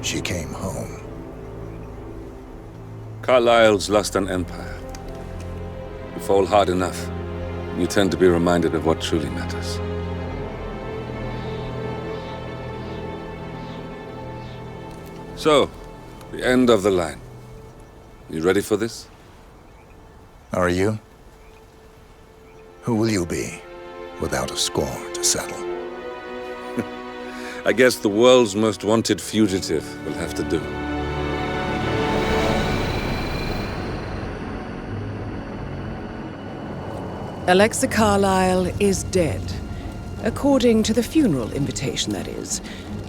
she came home. Carlyle's lost an empire. You fall hard enough, you tend to be reminded of what truly matters. So, the end of the line. You ready for this? Are you? Who will you be, without a score to settle? I guess the world's most wanted fugitive will have to do. Alexa Carlyle is dead. According to the funeral invitation, that is.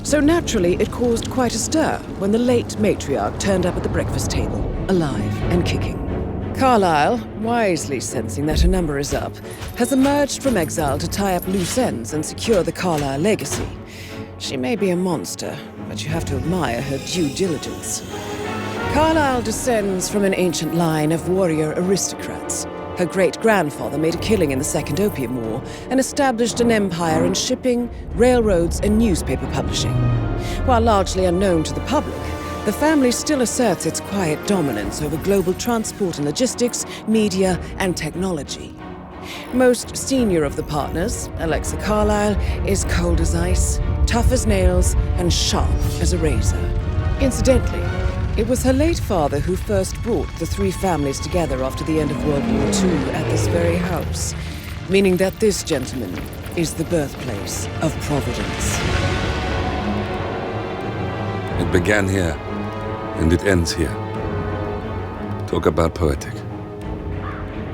So naturally, it caused quite a stir when the late matriarch turned up at the breakfast table, alive and kicking. Carlyle, wisely sensing that her number is up, has emerged from exile to tie up loose ends and secure the Carlyle legacy. She may be a monster, but you have to admire her due diligence. Carlyle descends from an ancient line of warrior aristocrats. Her great-grandfather made a killing in the Second Opium War and established an empire in shipping, railroads, and newspaper publishing. While largely unknown to the public, the family still asserts its quiet dominance over global transport and logistics, media, and technology. Most senior of the partners, Alexa Carlyle, is cold as ice, tough as nails, and sharp as a razor. Incidentally, it was her late father who first brought the three families together after the end of World War II at this very house, meaning that this gentleman is the birthplace of Providence. It began here, and it ends here. Talk about poetic.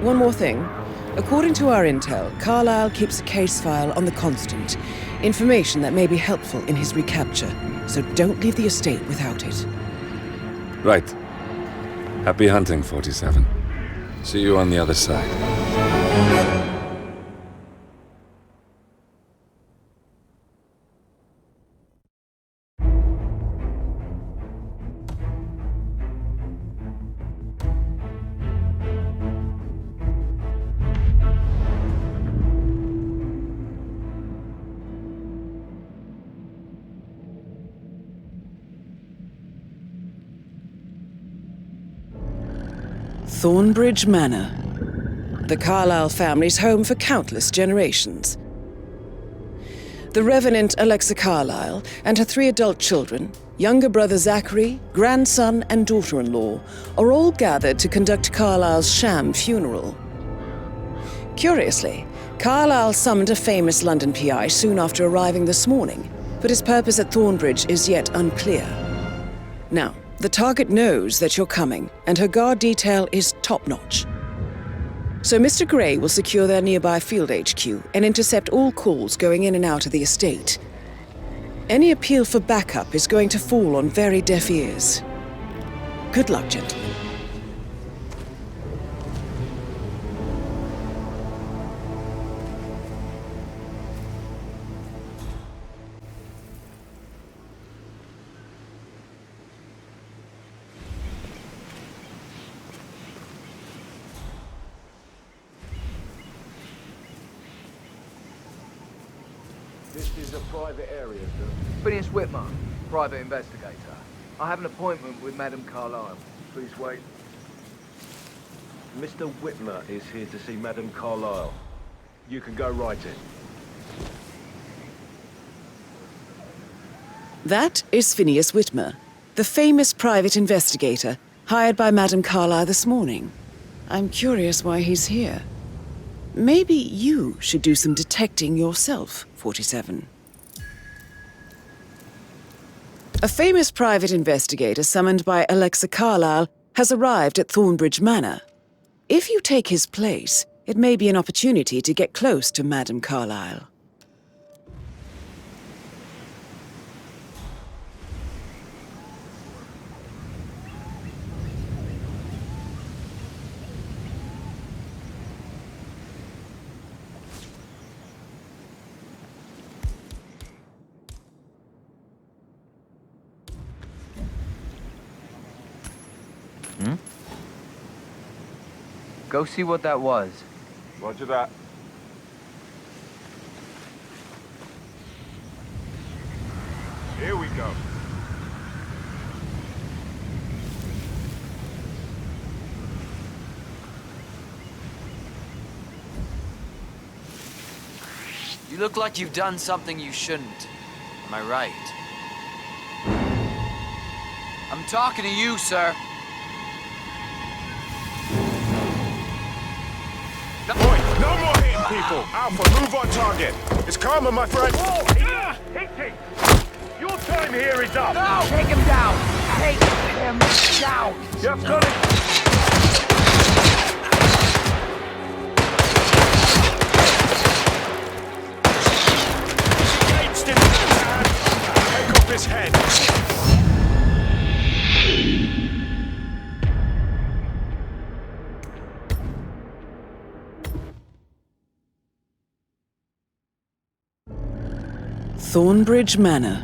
One more thing. According to our intel, Carlyle keeps a case file on the Constant, information that may be helpful in his recapture, so don't leave the estate without it. Right. Happy hunting, 47. See you on the other side. Thornbridge Manor. The Carlyle family's home for countless generations. The Revenant Alexa Carlyle and her 3 adult children, younger brother Zachary, grandson and daughter-in-law, are all gathered to conduct Carlyle's sham funeral. Curiously, Carlyle summoned a famous London PI soon after arriving this morning, but his purpose at Thornbridge is yet unclear. Now, the target knows that you're coming, and her guard detail is top-notch. So Mr. Gray will secure their nearby field HQ and intercept all calls going in and out of the estate. Any appeal for backup is going to fall on very deaf ears. Good luck, gentlemen. This is a private area, sir. Phineas Whitmer, private investigator. I have an appointment with Madame Carlyle. Please wait. Mr. Whitmer is here to see Madame Carlyle. You can go right in. That is Phineas Whitmer, the famous private investigator hired by Madame Carlyle this morning. I'm curious why he's here. Maybe you should do some detecting yourself, 47. A famous private investigator summoned by Alexa Carlyle has arrived at Thornbridge Manor. If you take his place, it may be an opportunity to get close to Madame Carlyle. Go see what that was. Roger that. Here we go. You look like you've done something you shouldn't. Am I right? I'm talking to you, sir. Oi, no more hitting people! Alpha, move on target! It's karma, my friend! Whoa! Hit! Your time here is up! No! Take him down! Take him down! You've got it! Engaged in the hand! Take off his head! Thornbridge Manor.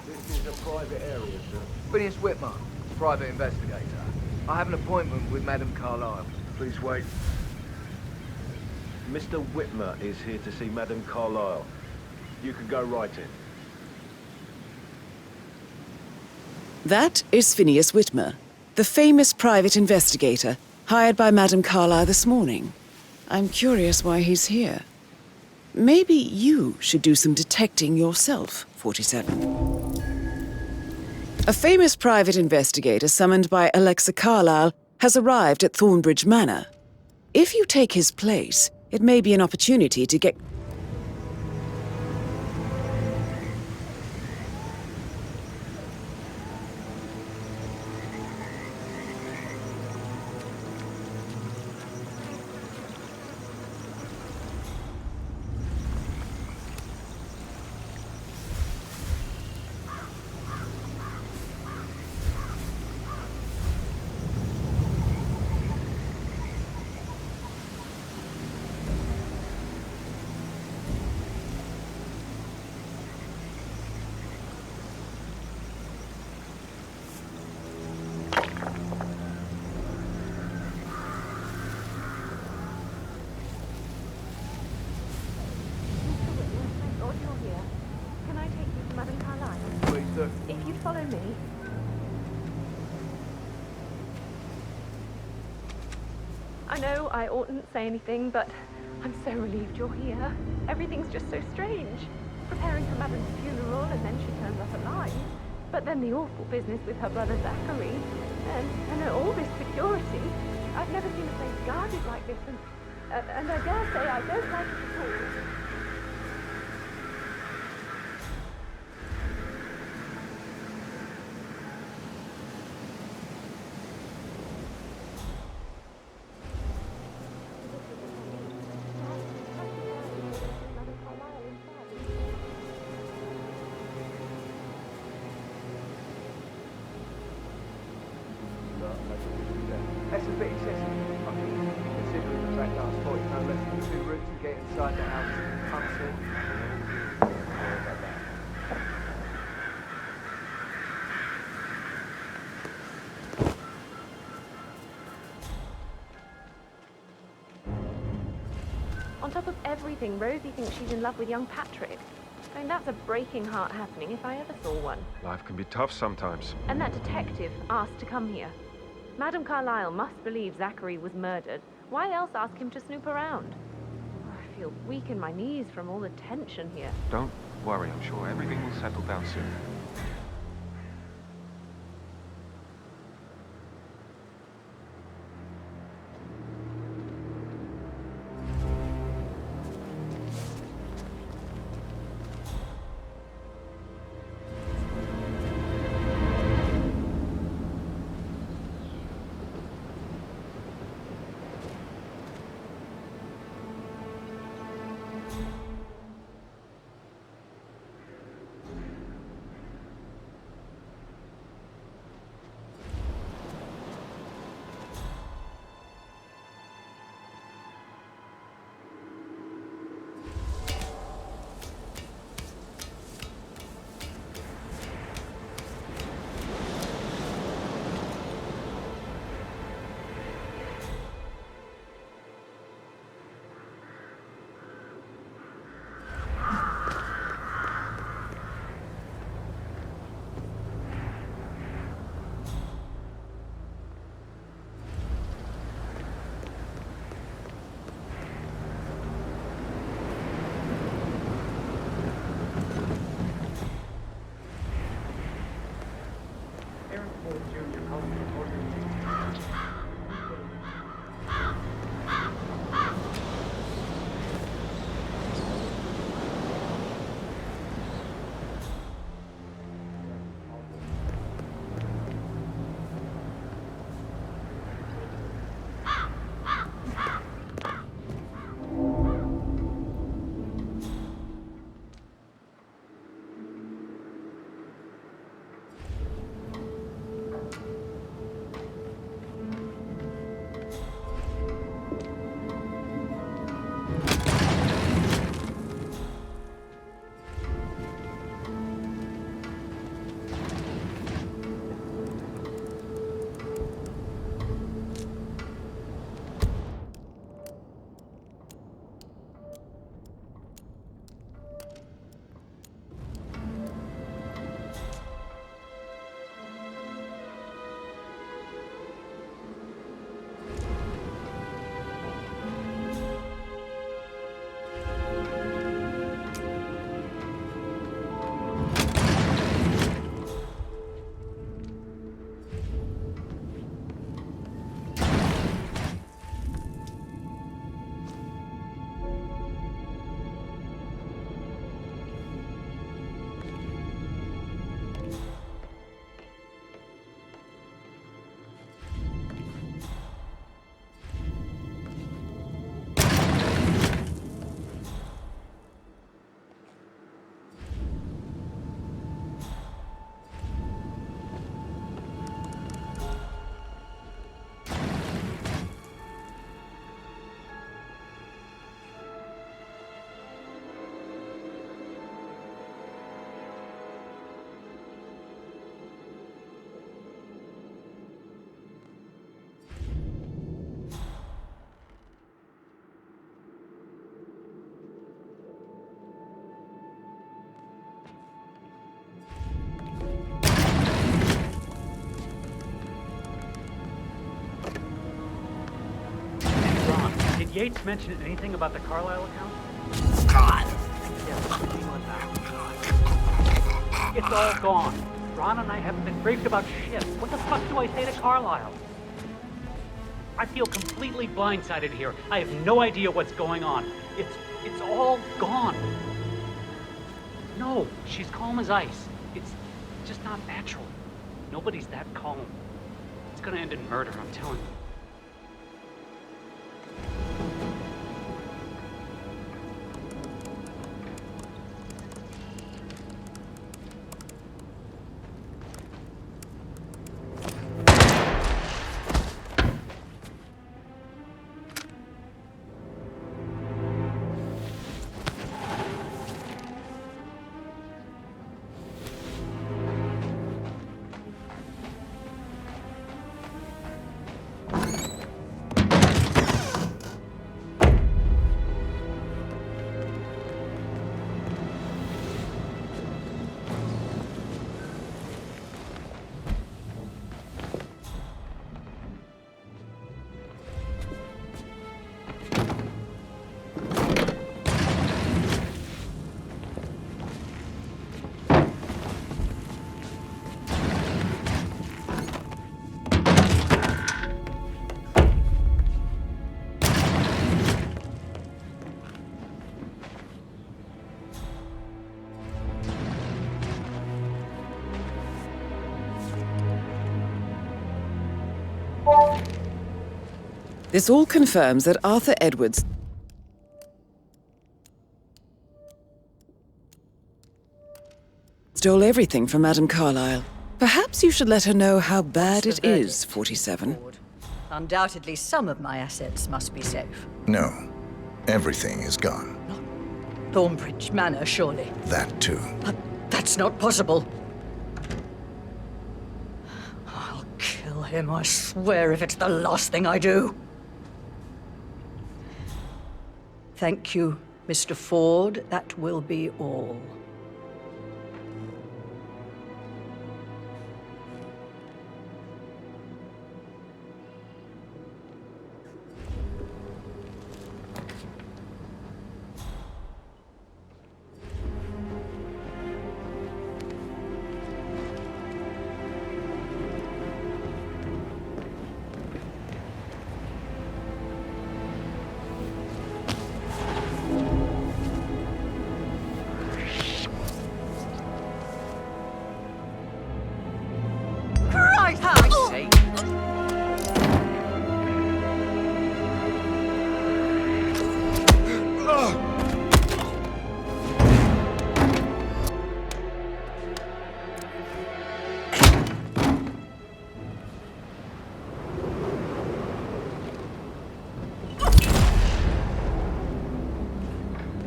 This is a private area, sir. Phineas Whitmer, private investigator. I have an appointment with Madame Carlyle. Please wait. Mr. Whitmer is here to see Madame Carlyle. You can go right in. That is Phineas Whitmer, the famous private investigator hired by Madame Carlyle this morning. I'm curious why he's here. Maybe you should do some detecting yourself, 47. A famous private investigator summoned by Alexa Carlyle has arrived at Thornbridge Manor. If you take his place, it may be an opportunity to get... If you'd follow me. I know I oughtn't say anything, but I'm so relieved you're here. Everything's just so strange. Preparing for Madame's funeral, and then she turns up alive. But then the awful business with her brother Zachary, and all this security. I've never seen a place guarded like this, and I dare say I don't like it at all. That's a bit excessive. I mean, considering the fact last night, no less than 2 routes to get inside the house unseen. Sorry about that. On top of everything, Rosie thinks she's in love with young Patrick. I mean, that's a breaking heart happening if I ever saw one. Life can be tough sometimes. And that detective asked to come here. Madame Carlyle must believe Zachary was murdered. Why else ask him to snoop around? I feel weak in my knees from all the tension here. Don't worry, I'm sure everything will settle down soon. Yates mention anything about the Carlisle account? God! Yeah, it's all gone. Ron and I haven't been briefed about shit. What the fuck do I say to Carlisle? I feel completely blindsided here. I have no idea what's going on. It's all gone. No, she's calm as ice. It's just not natural. Nobody's that calm. It's gonna end in murder, I'm telling you. This all confirms that Arthur Edwards stole everything from Madame Carlisle. Perhaps you should let her know how bad it is, 47. Undoubtedly, some of my assets must be safe. No. Everything is gone. Thornbridge Manor, surely. That too. But that's not possible. I'll kill him, I swear, if it's the last thing I do. Thank you, Mr. Ford. That will be all.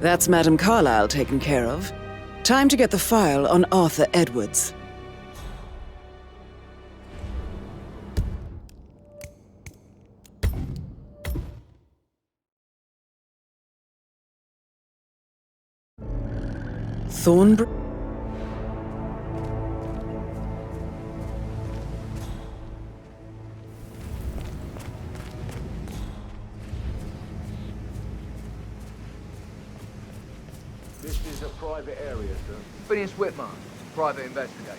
That's Madame Carlisle taken care of. Time to get the file on Arthur Edwards. Thornbridge. This is a private area, sir. Phineas Whitmer, private investigator.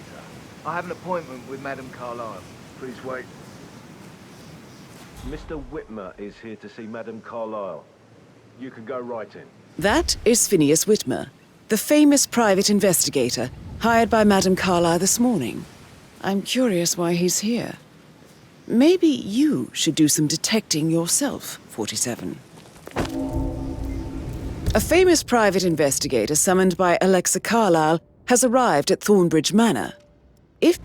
I have an appointment with Madame Carlisle. Please wait. Mr. Whitmer is here to see Madame Carlisle. You can go right in. That is Phineas Whitmer, the famous private investigator hired by Madame Carlisle this morning. I'm curious why he's here. Maybe you should do some detecting yourself, 47. A famous private investigator summoned by Alexa Carlisle has arrived at Thornbridge Manor. If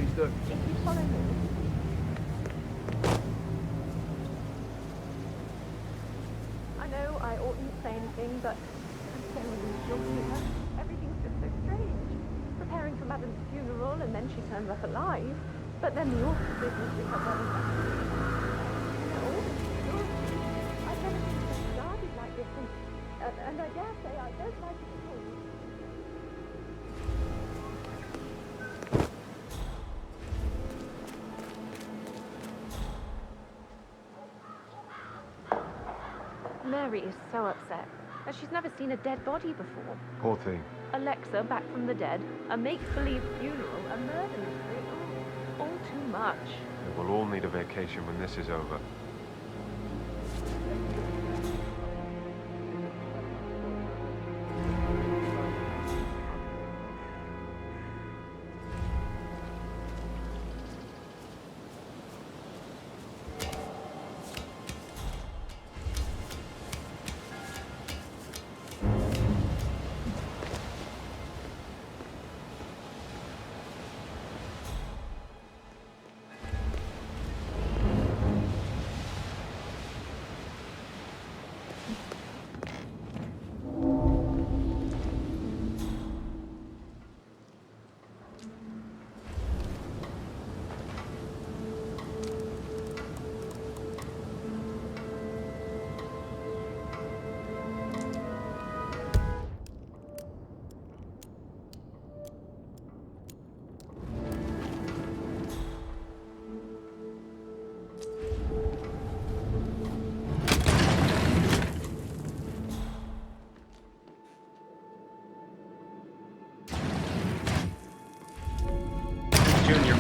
Please do. If you follow me. I know I oughtn't say anything, but I'm so relieved you're here. Everything's just so strange. Preparing for Madam's funeral, and then she turns up alive. But then the awful business we have running back. No, I've never seen it started like this, and I dare say I don't like it at all. Mary is so upset, as she's never seen a dead body before. Poor thing. Alexa back from the dead, a make-believe funeral, a murder mystery. Oh, all too much. We'll all need a vacation when this is over.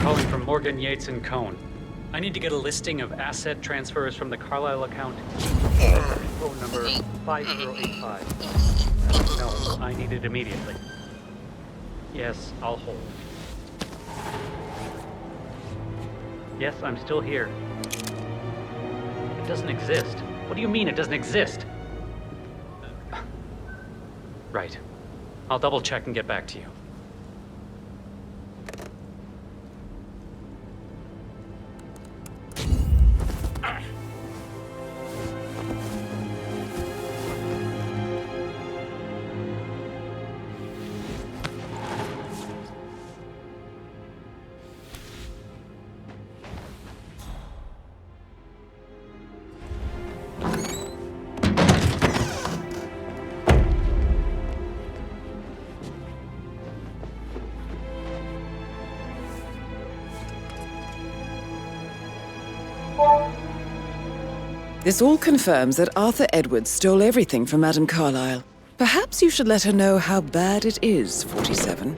Calling from Morgan, Yates & Cohn. I need to get a listing of asset transfers from the Carlisle account. Phone number 5085. No, I need it immediately. Yes, I'll hold. Yes, I'm still here. It doesn't exist. What do you mean it doesn't exist? Right. I'll double check and get back to you. This all confirms that Arthur Edwards stole everything from Madame Carlisle. Perhaps you should let her know how bad it is, 47.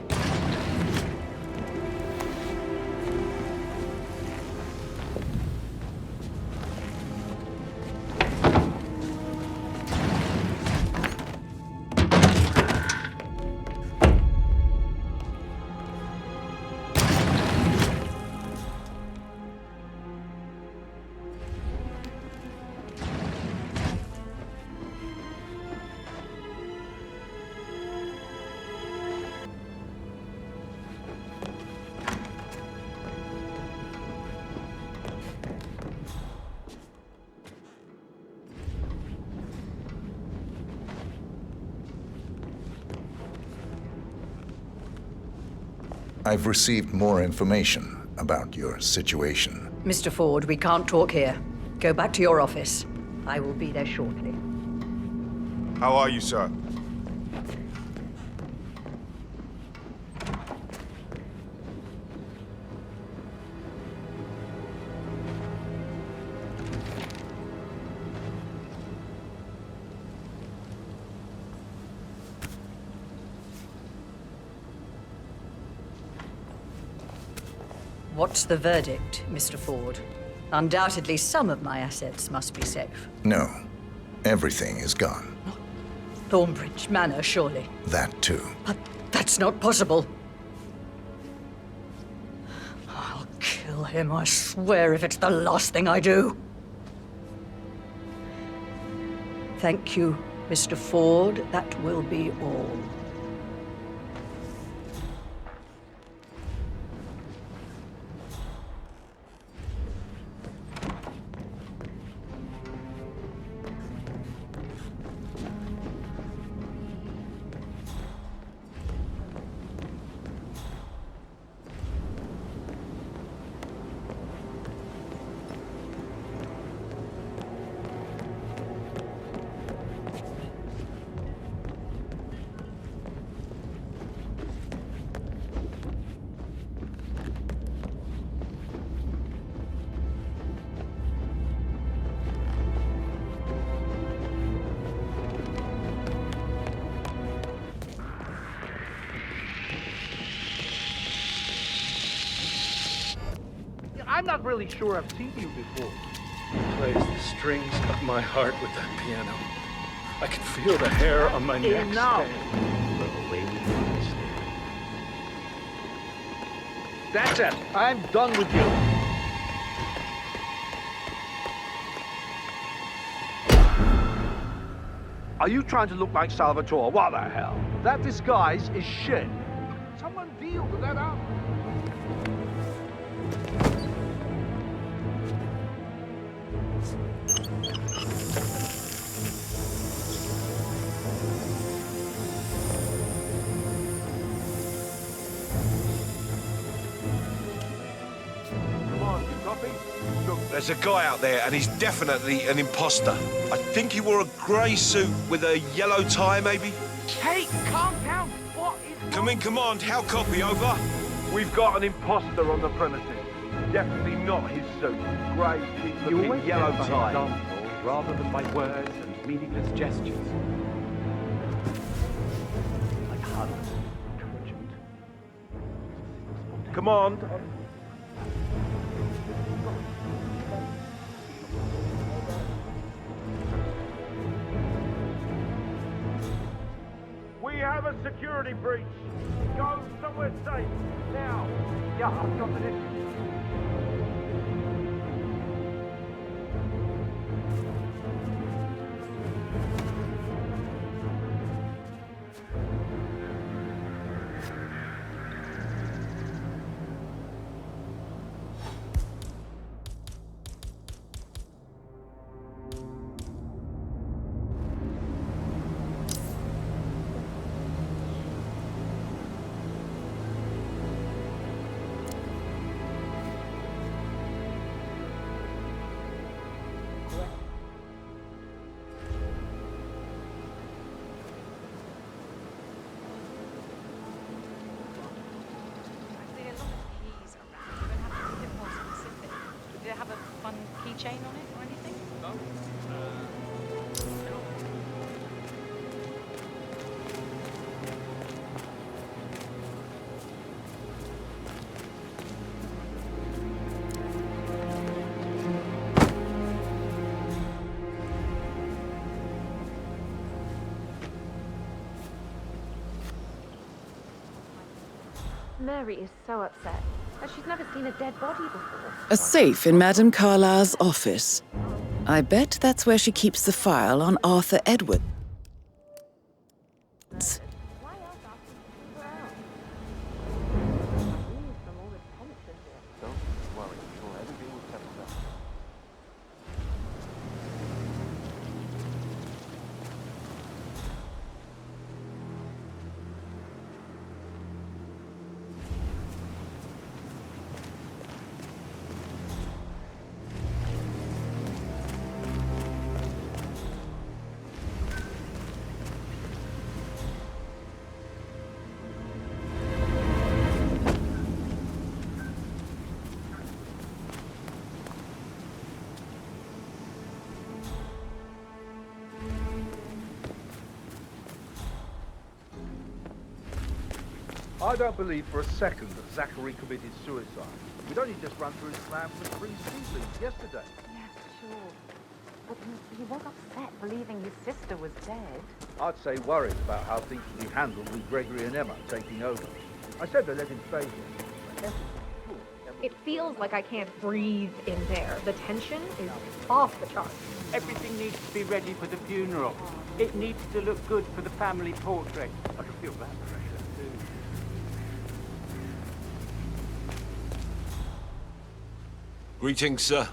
I've received more information about your situation. Mr. Ford, we can't talk here. Go back to your office. I will be there shortly. How are you, sir? What's the verdict, Mr. Ford? Undoubtedly, some of my assets must be safe. No, everything is gone. Thornbridge Manor, surely. That too. But that's not possible. I'll kill him, I swear, if it's the last thing I do. Thank you, Mr. Ford. That will be all. I'm not really sure I've seen you before. He plays the strings of my heart with that piano. I can feel the hair on my neck Enough. stand. The way we danced. That's it. I'm done with you. Are you trying to look like Salvatore? What the hell? That disguise is shit. Someone deal with that out. Come on, you copy? Look, There's a guy out there, and he's definitely an imposter. I think he wore a grey suit with a yellow tie, maybe? hey, calm down. What is... Come in, command. How copy, over? We've got an imposter on the premises. Definitely not his suit. Grey, cheap-looking, yellow tie. Example, rather than by words and meaningless gestures. Like hugs, encouragement. Command. We have a security breach. Go somewhere safe. Now. Yeah, I've got it. Keychain on it or anything? Mary is so upset. She's never seen a dead body before. A safe in Madame Carlyle's office. I bet that's where she keeps the file on Arthur Edwards. I don't believe for a second that Zachary committed suicide. We'd only just run through his plan for 3 seasons yesterday. Yes, sure. But he was upset believing his sister was dead. I'd say worried about how things would be handled with Gregory and Emma taking over. I said they let him stay here. It feels like I can't breathe in there. The tension is off the charts. Everything needs to be ready for the funeral. It needs to look good for the family portrait. I can feel that pressure, too. Greetings, sir.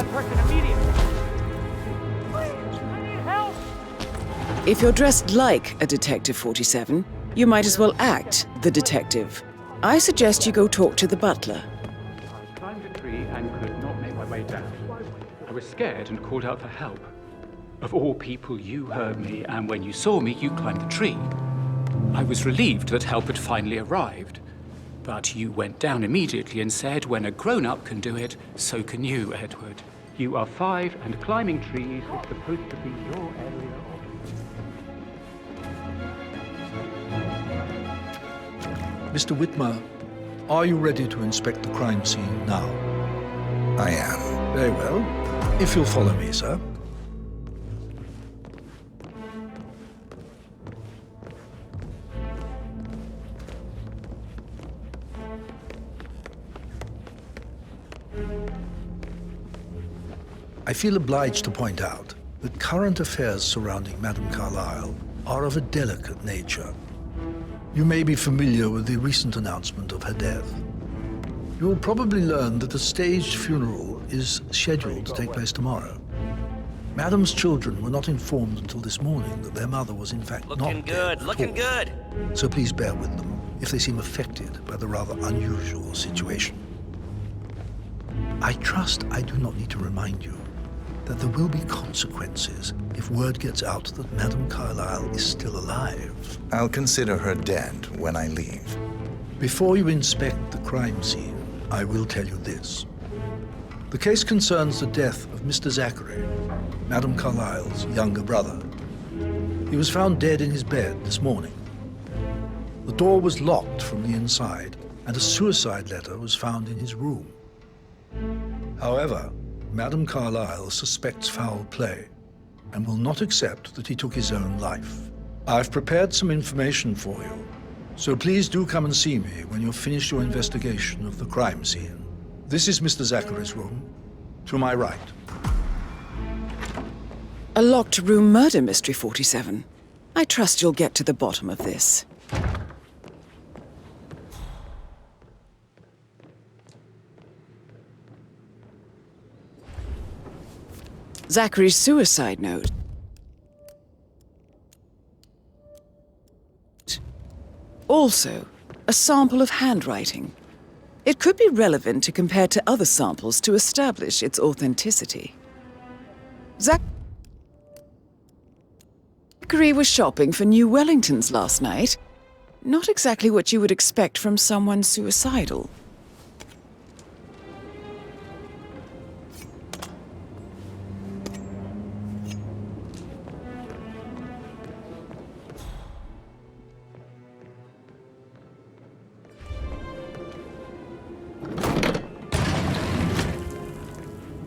that person immediately. Please, I need help. If you're dressed like a Detective 47, you might as well act the detective. I suggest you go talk to the butler. I climbed a tree and could not make my way down. I was scared and called out for help. Of all people, you heard me, and when you saw me, you climbed the tree. I was relieved that help had finally arrived. But you went down immediately and said, when a grown-up can do it, so can you, Edward. You are 5, and climbing trees is supposed to be your area of... Mr. Whitmer, are you ready to inspect the crime scene now? I am. Very well. If you'll follow me, sir. I feel obliged to point out that current affairs surrounding Madame Carlyle are of a delicate nature. You may be familiar with the recent announcement of her death. You will probably learn that a staged funeral is scheduled to take place tomorrow. Madame's children were not informed until this morning that their mother was in fact not dead. Looking good. So please bear with them if they seem affected by the rather unusual situation. I trust I do not need to remind you that there will be consequences if word gets out that Madame Carlyle is still alive. I'll consider her dead when I leave. Before you inspect the crime scene, I will tell you this. The case concerns the death of Mr. Zachary, Madame Carlyle's younger brother. He was found dead in his bed this morning. The door was locked from the inside, and a suicide letter was found in his room. However, Madame Carlyle suspects foul play and will not accept that he took his own life. I've prepared some information for you, so please do come and see me when you've finished your investigation of the crime scene. This is Mr. Zachary's room, to my right. A locked room murder mystery, 47. I trust you'll get to the bottom of this. Zachary's suicide note. Also, a sample of handwriting. It could be relevant to compare to other samples to establish its authenticity. Zachary was shopping for new Wellingtons last night. Not exactly what you would expect from someone suicidal.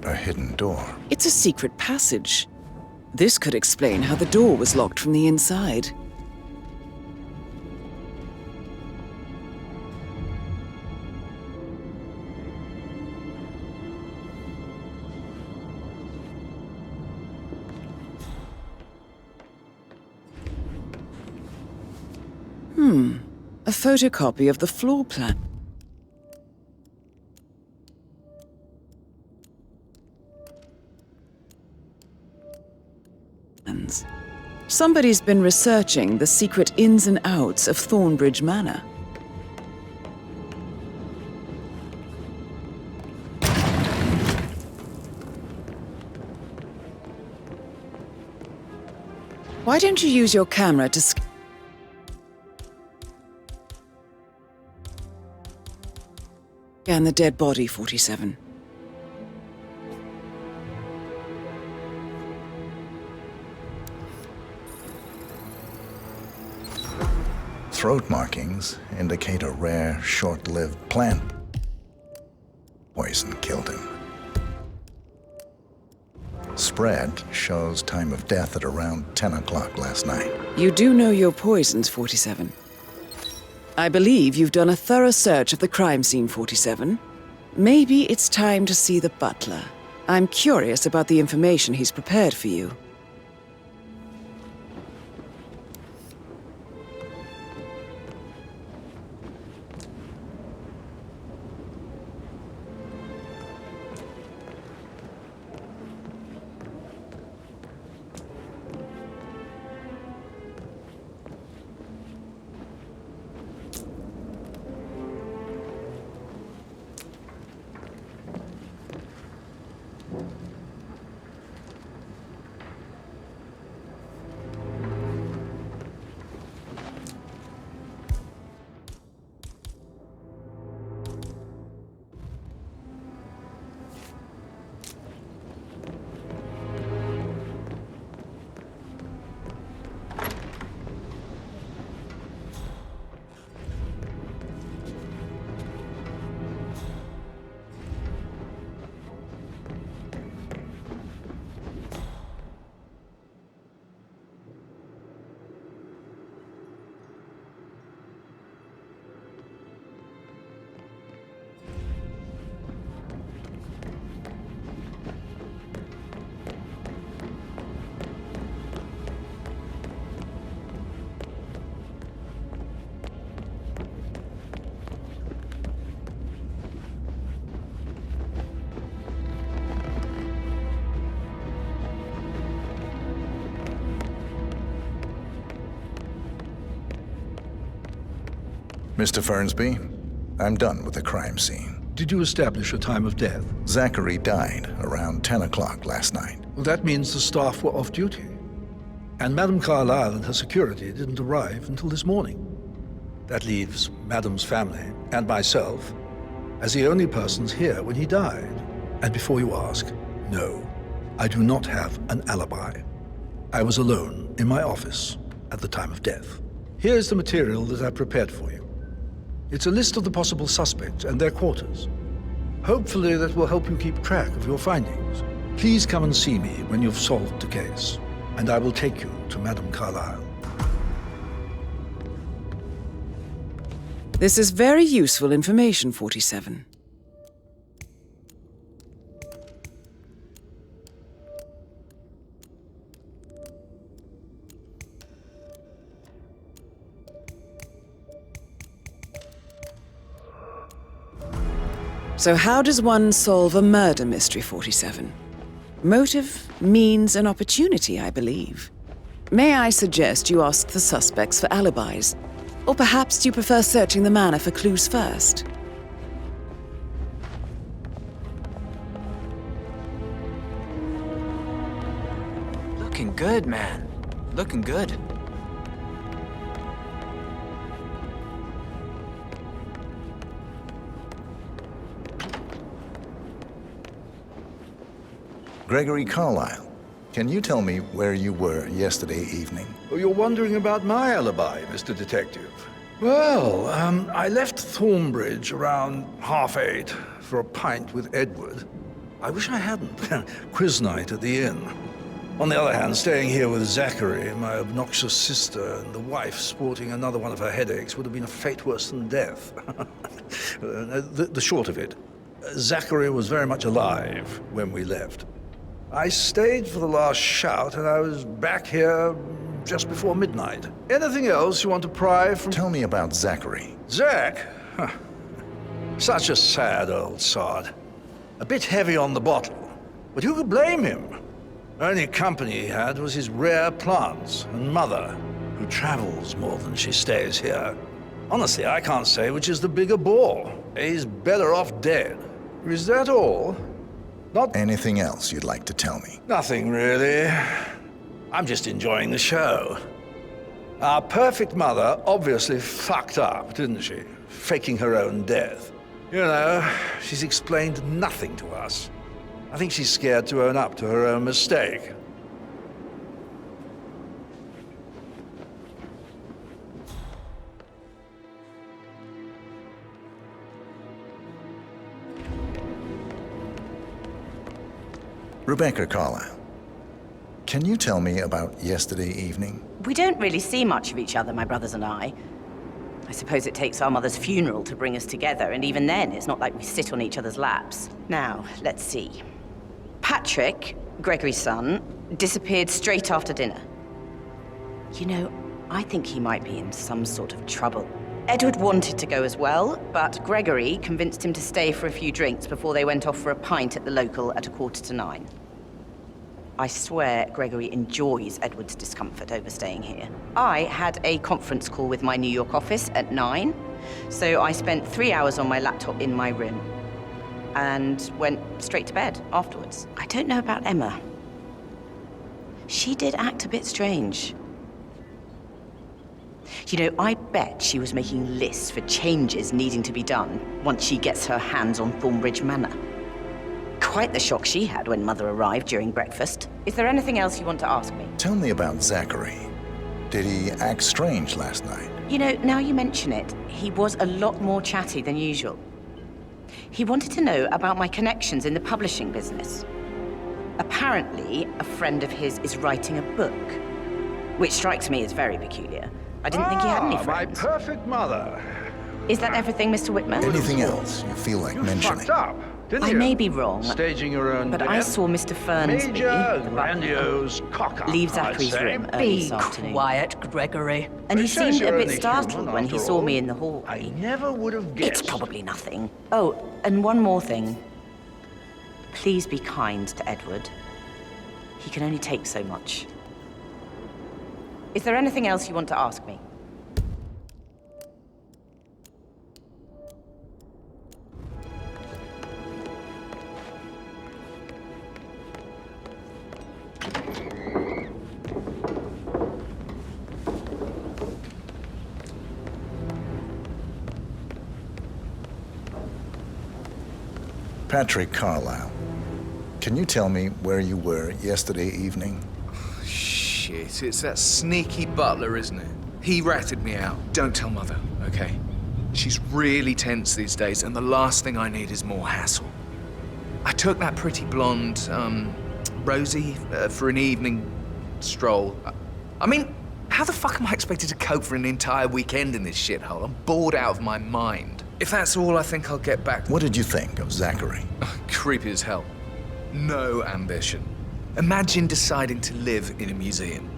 A hidden door. It's a secret passage. This could explain how the door was locked from the inside. A photocopy of the floor plan. Somebody's been researching the secret ins and outs of Thornbridge Manor. Why don't you use your camera to scan the dead body, 47? Throat markings indicate a rare, short-lived plant poison killed him. Spread shows time of death at around 10 o'clock last night. You do know your poisons, 47. I believe you've done a thorough search of the crime scene, 47. Maybe it's time to see the butler. I'm curious about the information he's prepared for you. Mr. Fernsby, I'm done with the crime scene. Did you establish a time of death? Zachary died around 10 o'clock last night. Well, that means the staff were off duty. And Madame Carlyle and her security didn't arrive until this morning. That leaves Madame's family and myself as the only persons here when he died. And before you ask, no, I do not have an alibi. I was alone in my office at the time of death. Here's the material that I prepared for you. It's a list of the possible suspects and their quarters. Hopefully that will help you keep track of your findings. Please come and see me when you've solved the case, and I will take you to Madame Carlyle. This is very useful information, 47. So how does one solve a murder mystery, 47? Motive, means, and opportunity, I believe. May I suggest you ask the suspects for alibis? Or perhaps you prefer searching the manor for clues first? Looking good, man. Looking good. Gregory Carlyle, can you tell me where you were yesterday evening? Oh, you're wondering about my alibi, Mr. Detective. Well, I left Thornbridge around 8:30 for a pint with Edward. I wish I hadn't. Quiz night at the inn. On the other hand, staying here with Zachary, my obnoxious sister, and the wife sporting another one of her headaches would have been a fate worse than death. The short of it, Zachary was very much alive when we left. I stayed for the last shout, and I was back here just before midnight. Anything else you want to pry from? Tell me about Zachary. Zach? Huh. Such a sad old sod. A bit heavy on the bottle, but who could blame him? Only company he had was his rare plants and mother, who travels more than she stays here. Honestly, I can't say which is the bigger bore. He's better off dead. Is that all? Not anything else you'd like to tell me? Nothing, really. I'm just enjoying the show. Our perfect mother obviously fucked up, didn't she? Faking her own death. You know, she's explained nothing to us. I think she's scared to own up to her own mistake. Rebecca Carlyle, can you tell me about yesterday evening? We don't really see much of each other, my brothers and I. I suppose it takes our mother's funeral to bring us together, and even then, it's not like we sit on each other's laps. Now, let's see. Patrick, Gregory's son, disappeared straight after dinner. You know, I think he might be in some sort of trouble. Edward wanted to go as well, but Gregory convinced him to stay for a few drinks before they went off for a pint at the local at 9:15. I swear Gregory enjoys Edward's discomfort over staying here. I had a conference call with my New York office at 9, so I spent 3 hours on my laptop in my room and went straight to bed afterwards. I don't know about Emma. She did act a bit strange. You know, I bet she was making lists for changes needing to be done once she gets her hands on Thornbridge Manor. Quite the shock she had when Mother arrived during breakfast. Is there anything else you want to ask me? Tell me about Zachary. Did he act strange last night? You know, now you mention it, he was a lot more chatty than usual. He wanted to know about my connections in the publishing business. Apparently, a friend of his is writing a book, which strikes me as very peculiar. I didn't think he had any friends. My perfect mother. Is that everything, Mr. Whitmer? Anything else you feel like mentioning? Fucked up, didn't I you? may be wrong, Staging your own but death. I saw Mr. Fernsby, Major, the grandiose cock-up, leave I'd Zachary's say. room early this Be afternoon. quiet, Gregory. And he It says seemed a you're bit only startled human, when he after saw all. me in the hallway. I never would have guessed. It's probably nothing. Oh, and one more thing. Please be kind to Edward. He can only take so much. Is there anything else you want to ask me? Patrick Carlisle, can you tell me where you were yesterday evening? Shit, it's that sneaky butler, isn't it? He ratted me out. Don't tell Mother, okay? She's really tense these days, and the last thing I need is more hassle. I took that pretty blonde, Rosie, for an evening stroll. I mean, how the fuck am I expected to cope for an entire weekend in this shithole? I'm bored out of my mind. If that's all, I think I'll get back. What did you think of Zachary? Creepy as hell. No ambition. Imagine deciding to live in a museum.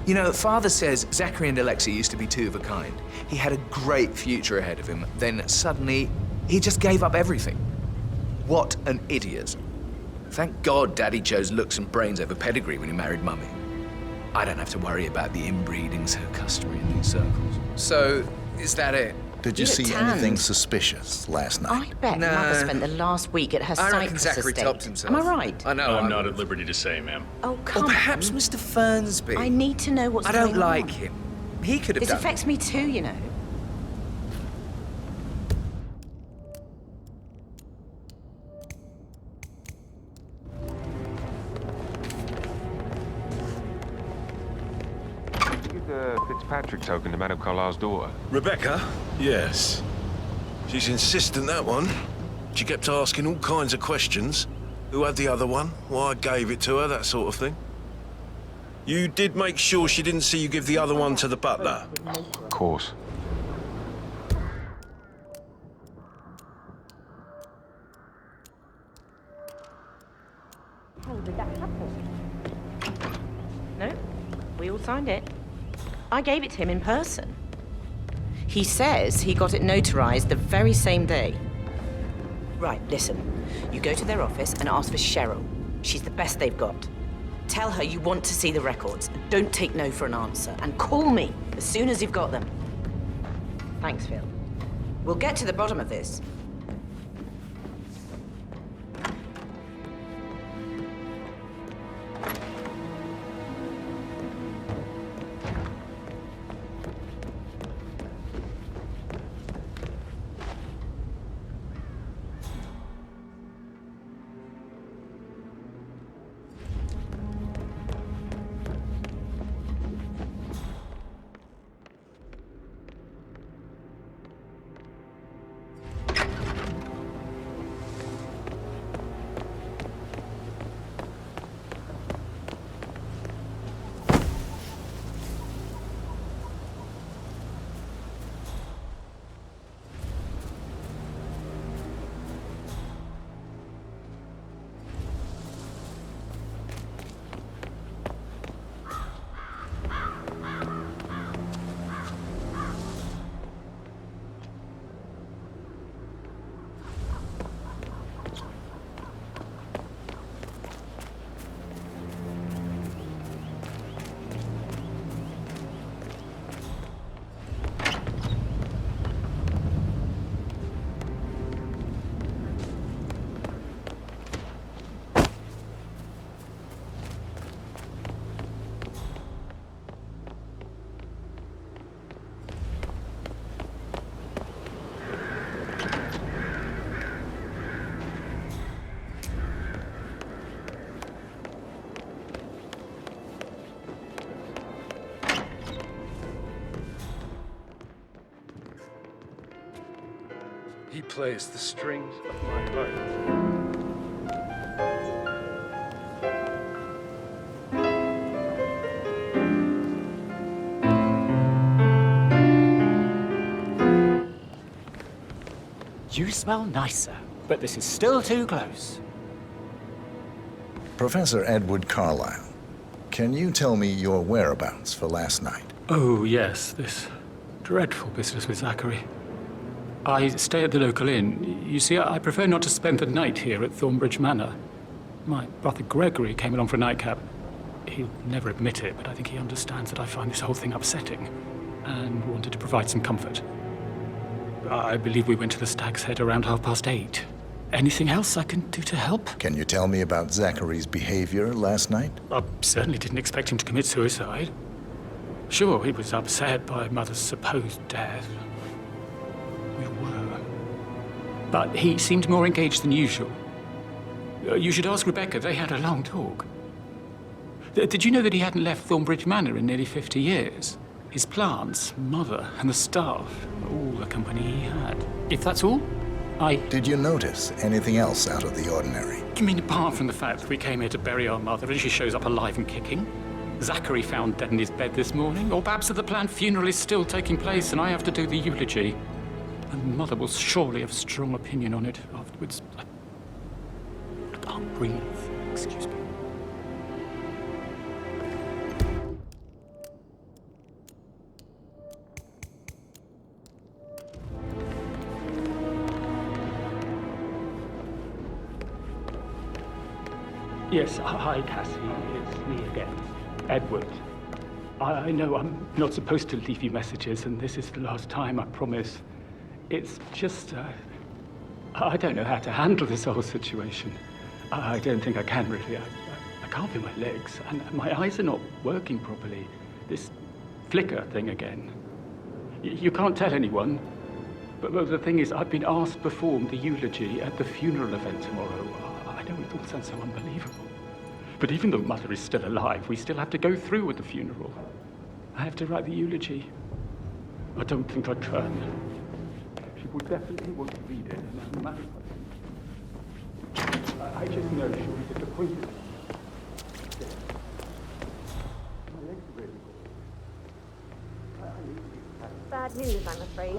You know, Father says Zachary and Alexei used to be two of a kind. He had a great future ahead of him. Then suddenly, he just gave up everything. What an idiot. Thank God Daddy chose looks and brains over pedigree when he married Mummy. I don't have to worry about the inbreeding so customary in these circles. So, is that it? Did you see anything suspicious last night? I bet Mother spent the last week at her I reckon Cyprus Zachary estate. topped himself. Am I right? I know. I'm not at liberty to say, ma'am. Oh, come Or perhaps on. Mr. Fernsby. I need to know what's I going on. don't like him. He could have This done. affects me too, you know. Give the Fitzpatrick token to Madame Carlisle's daughter. Rebecca? Yes. She's insistent, that one. She kept asking all kinds of questions. Who had the other one? Why I gave it to her, that sort of thing. You did make sure she didn't see you give the other one to the butler? Of course. How did that happen? No, we all signed it. I gave it to him in person. He says he got it notarized the very same day. Right, listen. You go to their office and ask for Cheryl. She's the best they've got. Tell her you want to see the records. Don't take no for an answer. And call me as soon as you've got them. Thanks, Phil. We'll get to the bottom of this. He plays the strings of my heart. You smell nicer, but this is still too close. Professor Edward Carlisle, can you tell me your whereabouts for last night? Oh, yes, this dreadful business with Zachary. I stay at the local inn. You see, I prefer not to spend the night here at Thornbridge Manor. My brother Gregory came along for a nightcap. He'll never admit it, but I think he understands that I find this whole thing upsetting and wanted to provide some comfort. I believe we went to the Stag's Head around 8:30. Anything else I can do to help? Can you tell me about Zachary's behavior last night? I certainly didn't expect him to commit suicide. Sure, he was upset by Mother's supposed death. We were. But he seemed more engaged than usual. You should ask Rebecca. They had a long talk. Did you know that he hadn't left Thornbridge Manor in nearly 50 years? His plants, mother, and the staff, all the company he had. If that's all, Did you notice anything else out of the ordinary? You mean apart from the fact that we came here to bury our mother and she shows up alive and kicking? Zachary found dead in his bed this morning? Or perhaps that the planned funeral is still taking place and I have to do the eulogy? And Mother will surely have a strong opinion on it afterwards. I can't breathe. Excuse me. Yes, hi, Cassie. It's me again. Edward. I know I'm not supposed to leave you messages, and this is the last time, I promise. It's just, I don't know how to handle this whole situation. I don't think I can, really. I can't feel my legs, and my eyes are not working properly. This flicker thing again. You can't tell anyone, but the thing is, I've been asked to perform the eulogy at the funeral event tomorrow. I know it all sounds so unbelievable. But even though Mother is still alive, we still have to go through with the funeral. I have to write the eulogy. I don't think I can. She would definitely want to read it, no matter what. I just know she'll be disappointed. My legs are really good. Bad news, I'm afraid.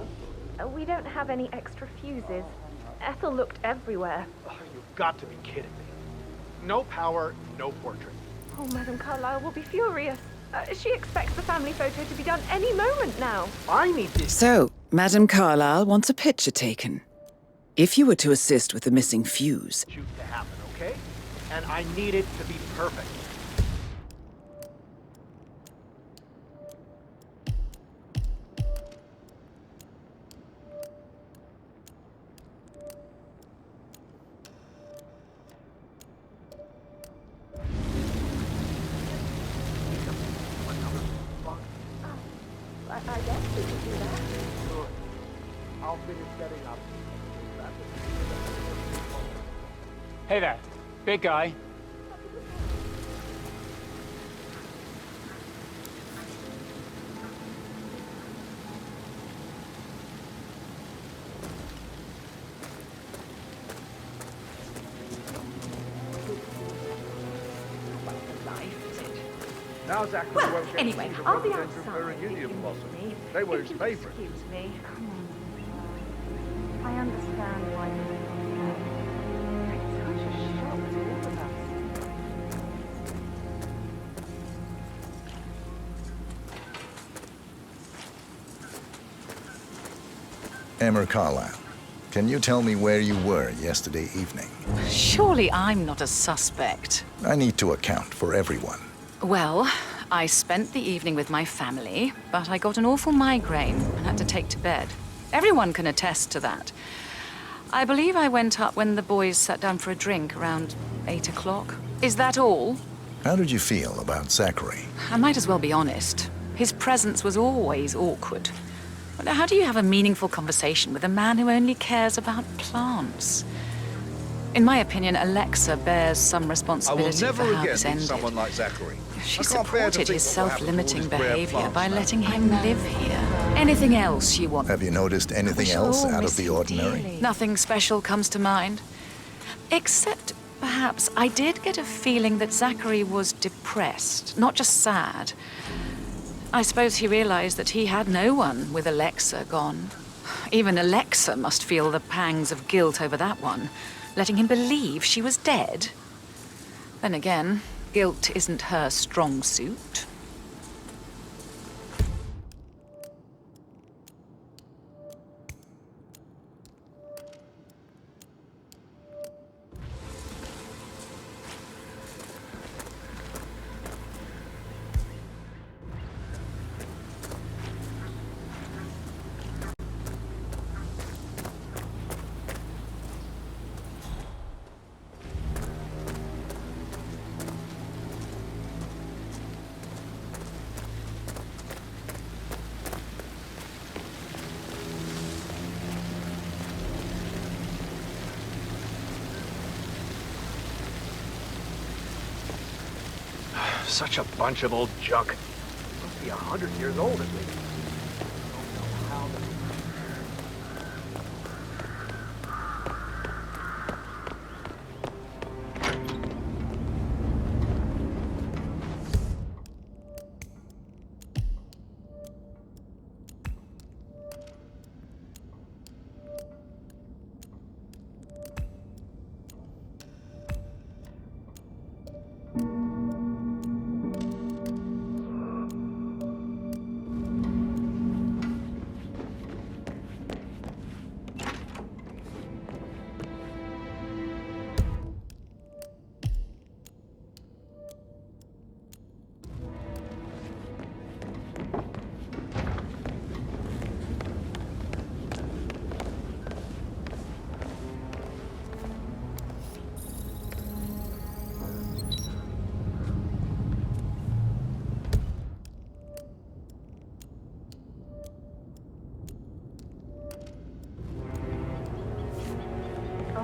We don't have any extra fuses. Ethel looked everywhere. Oh, you've got to be kidding me. No power, no portrait. Oh, Madame Carlyle will be furious. She expects the family photo to be done any moment now. I need this. So, Madame Carlyle wants a picture taken. If you were to assist with the missing fuse... Shoot to happen, okay? And I need it to be perfect. I guess we could do that. Good. I'll finish setting up. Hey there, big guy. Now Zachary Well, won't get anyway, to see the I'll be rhododendron outside. Periginium blossoms. Me. They were If his you'll favourite. Excuse me. Come on. I understand why you're upset. It's such a shock to all of us. Emma Carlyle, can you tell me where you were yesterday evening? Surely I'm not a suspect. I need to account for everyone. Well, I spent the evening with my family, but I got an awful migraine and had to take to bed. Everyone can attest to that. I believe I went up when the boys sat down for a drink around 8 o'clock. Is that all? How did you feel about Zachary? I might as well be honest. His presence was always awkward. How do you have a meaningful conversation with a man who only cares about plants? In my opinion, Alexa bears some responsibility for how this ended. Someone like Zachary. She supported his self-limiting behavior by letting him live here. Anything else you want? Have you noticed anything else out of the ordinary? Nothing special comes to mind. Except, perhaps, I did get a feeling that Zachary was depressed, not just sad. I suppose he realized that he had no one with Alexa gone. Even Alexa must feel the pangs of guilt over that one, letting him believe she was dead. Then again, guilt isn't her strong suit. Such a bunch of old junk. Must be 100 years old at least.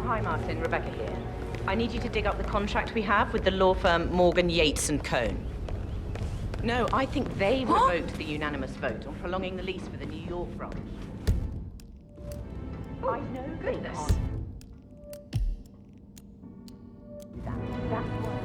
Hi, Martin. Rebecca here. I need you to dig up the contract we have with the law firm Morgan, Yates and Cohn. No, I think they revoked the unanimous vote on prolonging the lease for the New York branch. Oh, I know goodness. That's why.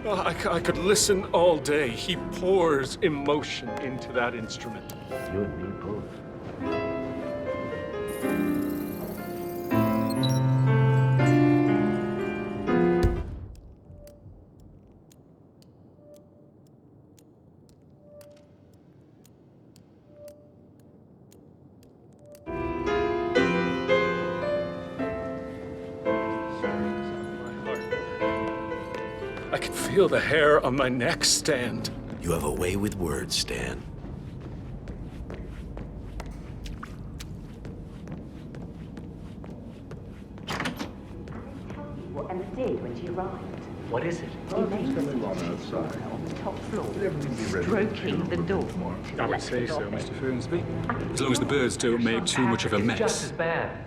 Oh, I could listen all day. He pours emotion into that instrument. You and me both. I can feel the hair on my neck stand. You have a way with words, Stan. What Emma did when she arrived. What is it? He made on the top floor, stroking the door. I would say so, Mr. Fernsby. As long as the birds don't make too much of a It's just mess. as bad.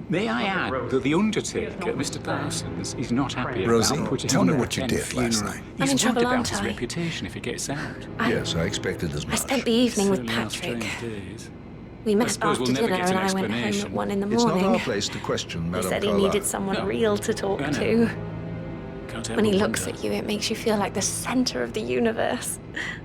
May I add that the Undertaker, Mr. Parsons, is not happy Rosie, about putting tell on me a what you pretend did last funeral. night. I'm He's in trouble, worried about aren't his I? reputation if it gets out. Yes, I expected as I much. spent the evening with Certainly are Patrick. strange days. We I met suppose after we'll never dinner get an and I went home at explanation. 1 in the It's not morning. our place to question He Madame said he Carlyle. needed someone No. real to talk I know. to. Can't help When he but looks wonder. at you, it makes you feel like the center of the universe.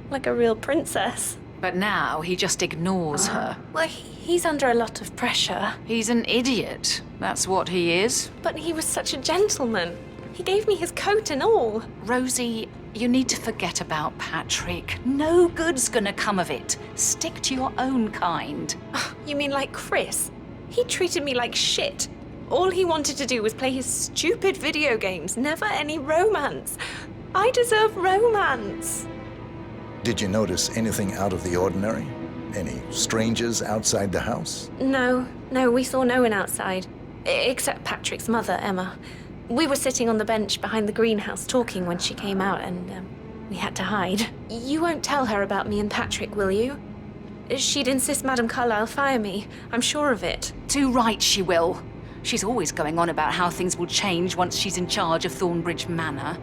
Like a real princess. But now he just ignores her. Well, he's under a lot of pressure. He's an idiot. That's what he is. But he was such a gentleman. He gave me his coat and all. Rosie, you need to forget about Patrick. No good's gonna come of it. Stick to your own kind. You mean like Chris? He treated me like shit. All he wanted to do was play his stupid video games, never any romance. I deserve romance. Did you notice anything out of the ordinary? Any strangers outside the house? No, we saw no one outside. Except Patrick's mother, Emma. We were sitting on the bench behind the greenhouse talking when she came out and we had to hide. You won't tell her about me and Patrick, will you? She'd insist Madame Carlyle fire me. I'm sure of it. Too right she will. She's always going on about how things will change once she's in charge of Thornbridge Manor.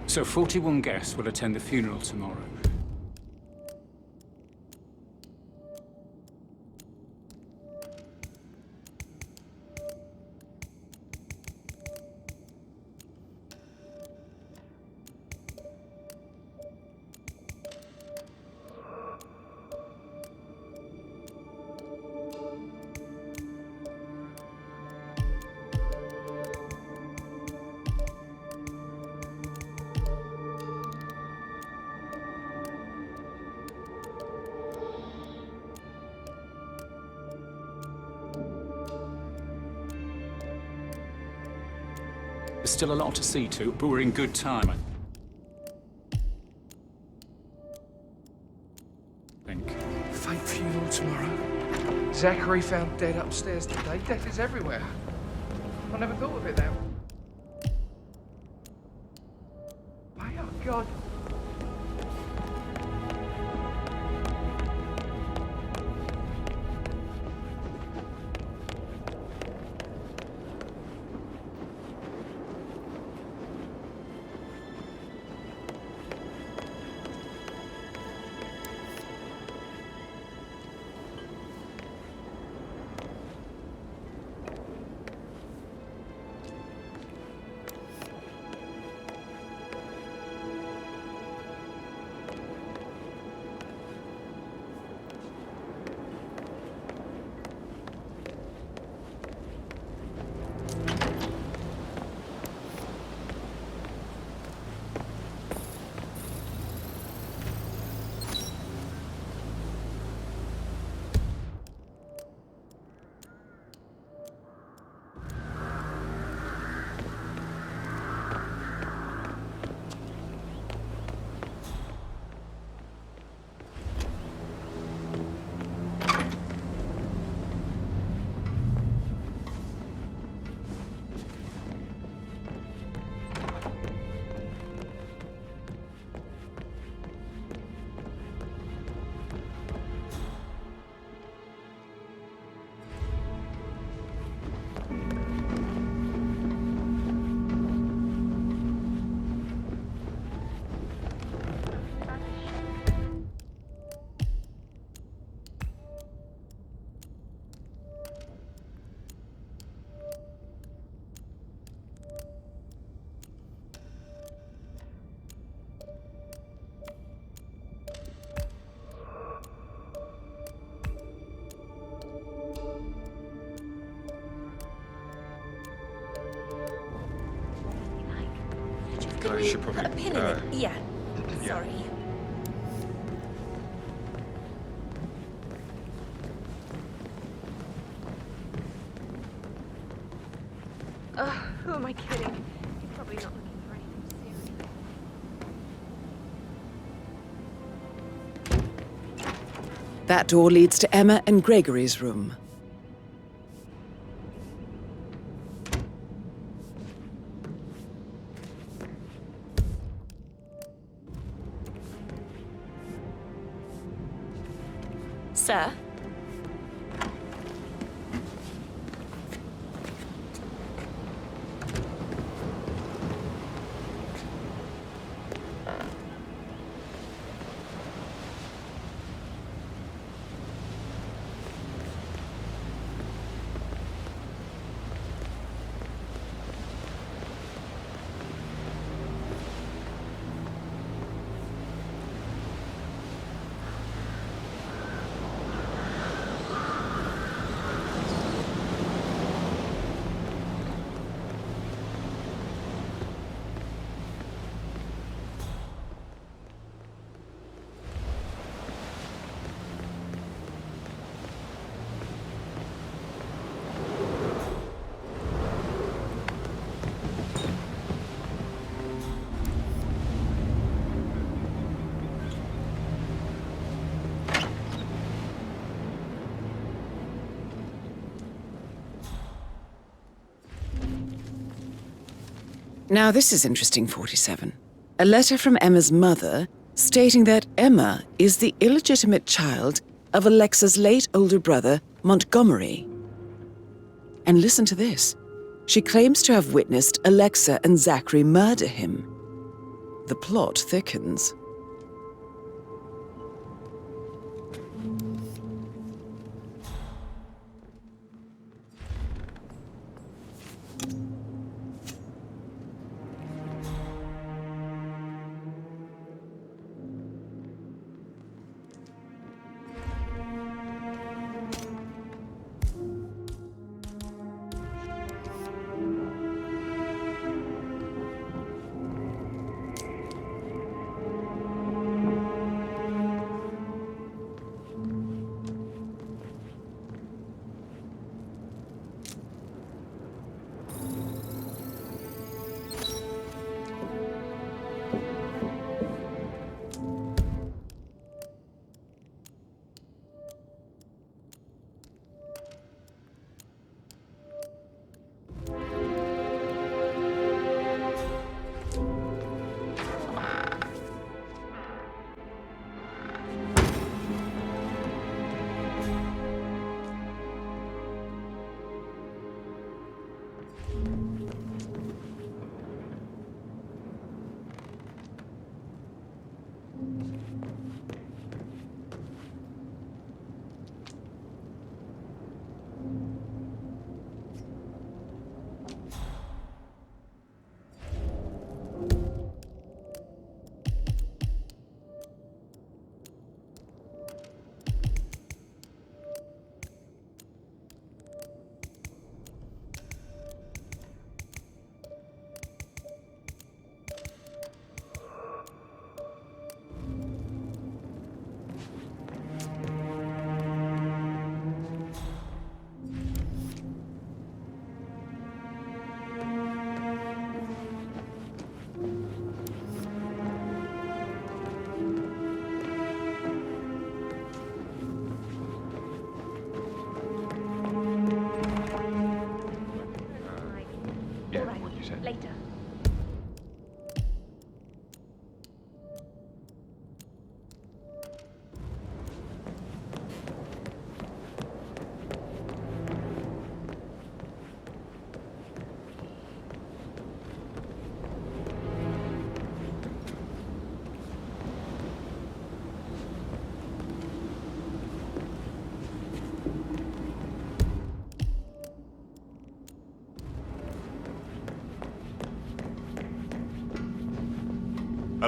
So 41 guests will attend the funeral tomorrow. There's still a lot to see to, but we're in good time, I think. Fake funeral tomorrow. Zachary found dead upstairs today. Death is everywhere. I never thought of it that way. Oh, God. I should probably... Put a pin in it. Yeah. Sorry. Who am I kidding? You're probably not looking for anything serious. That door leads to Emma and Gregory's room. Sir? Now this is interesting, 47. A letter from Emma's mother stating that Emma is the illegitimate child of Alexa's late older brother, Montgomery. And listen to this. She claims to have witnessed Alexa and Zachary murder him. The plot thickens.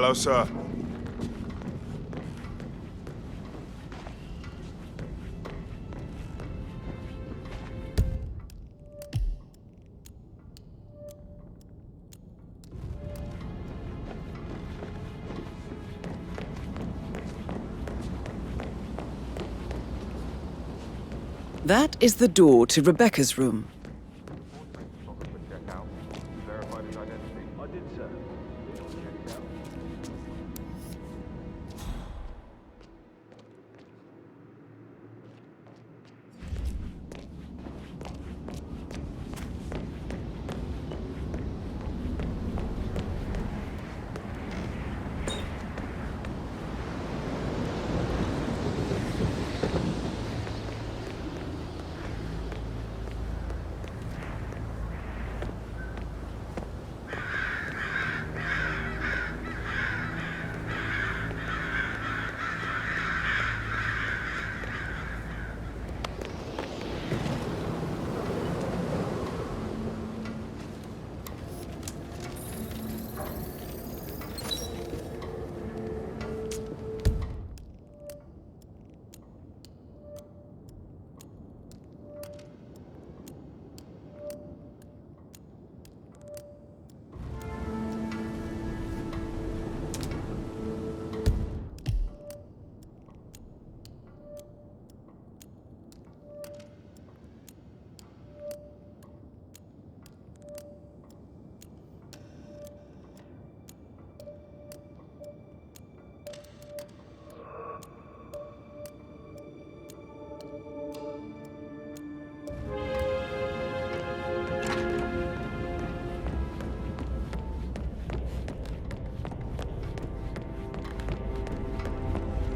Hello, sir. That is the door to Rebecca's room. I did, sir.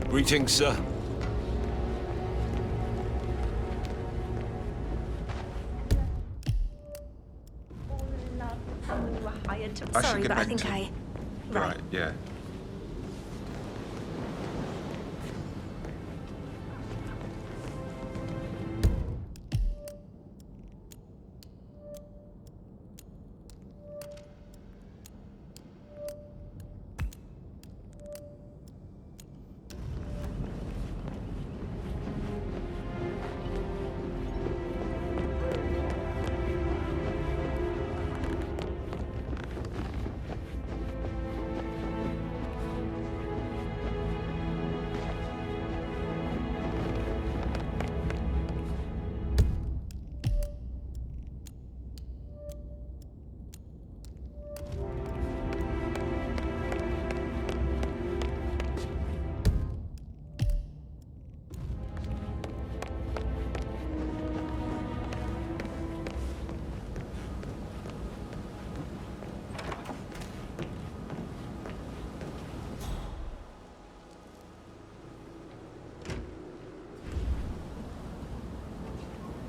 Greetings, sir. Sorry, but I think I... Right, yeah.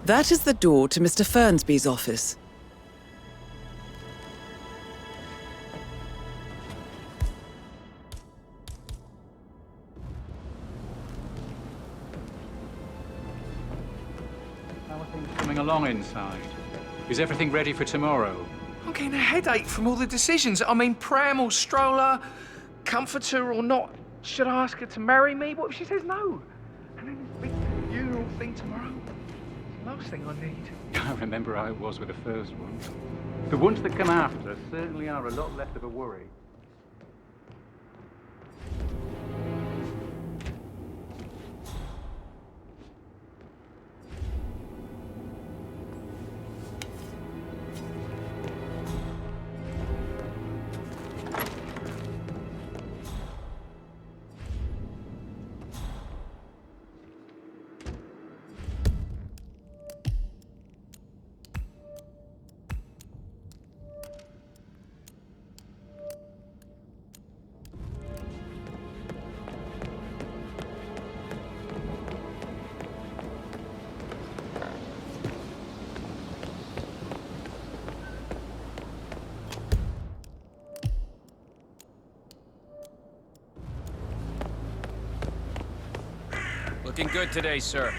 That is the door to Mr. Fernsby's office. How are things coming along inside? Is everything ready for tomorrow? I'm getting a headache from all the decisions. I mean, pram or stroller, comforter or not. Should I ask her to marry me? What if she says no? And then this big funeral thing tomorrow. Last thing I need. I remember how it was with the first one. The ones that come after certainly are a lot less of a worry. Looking good today, sir.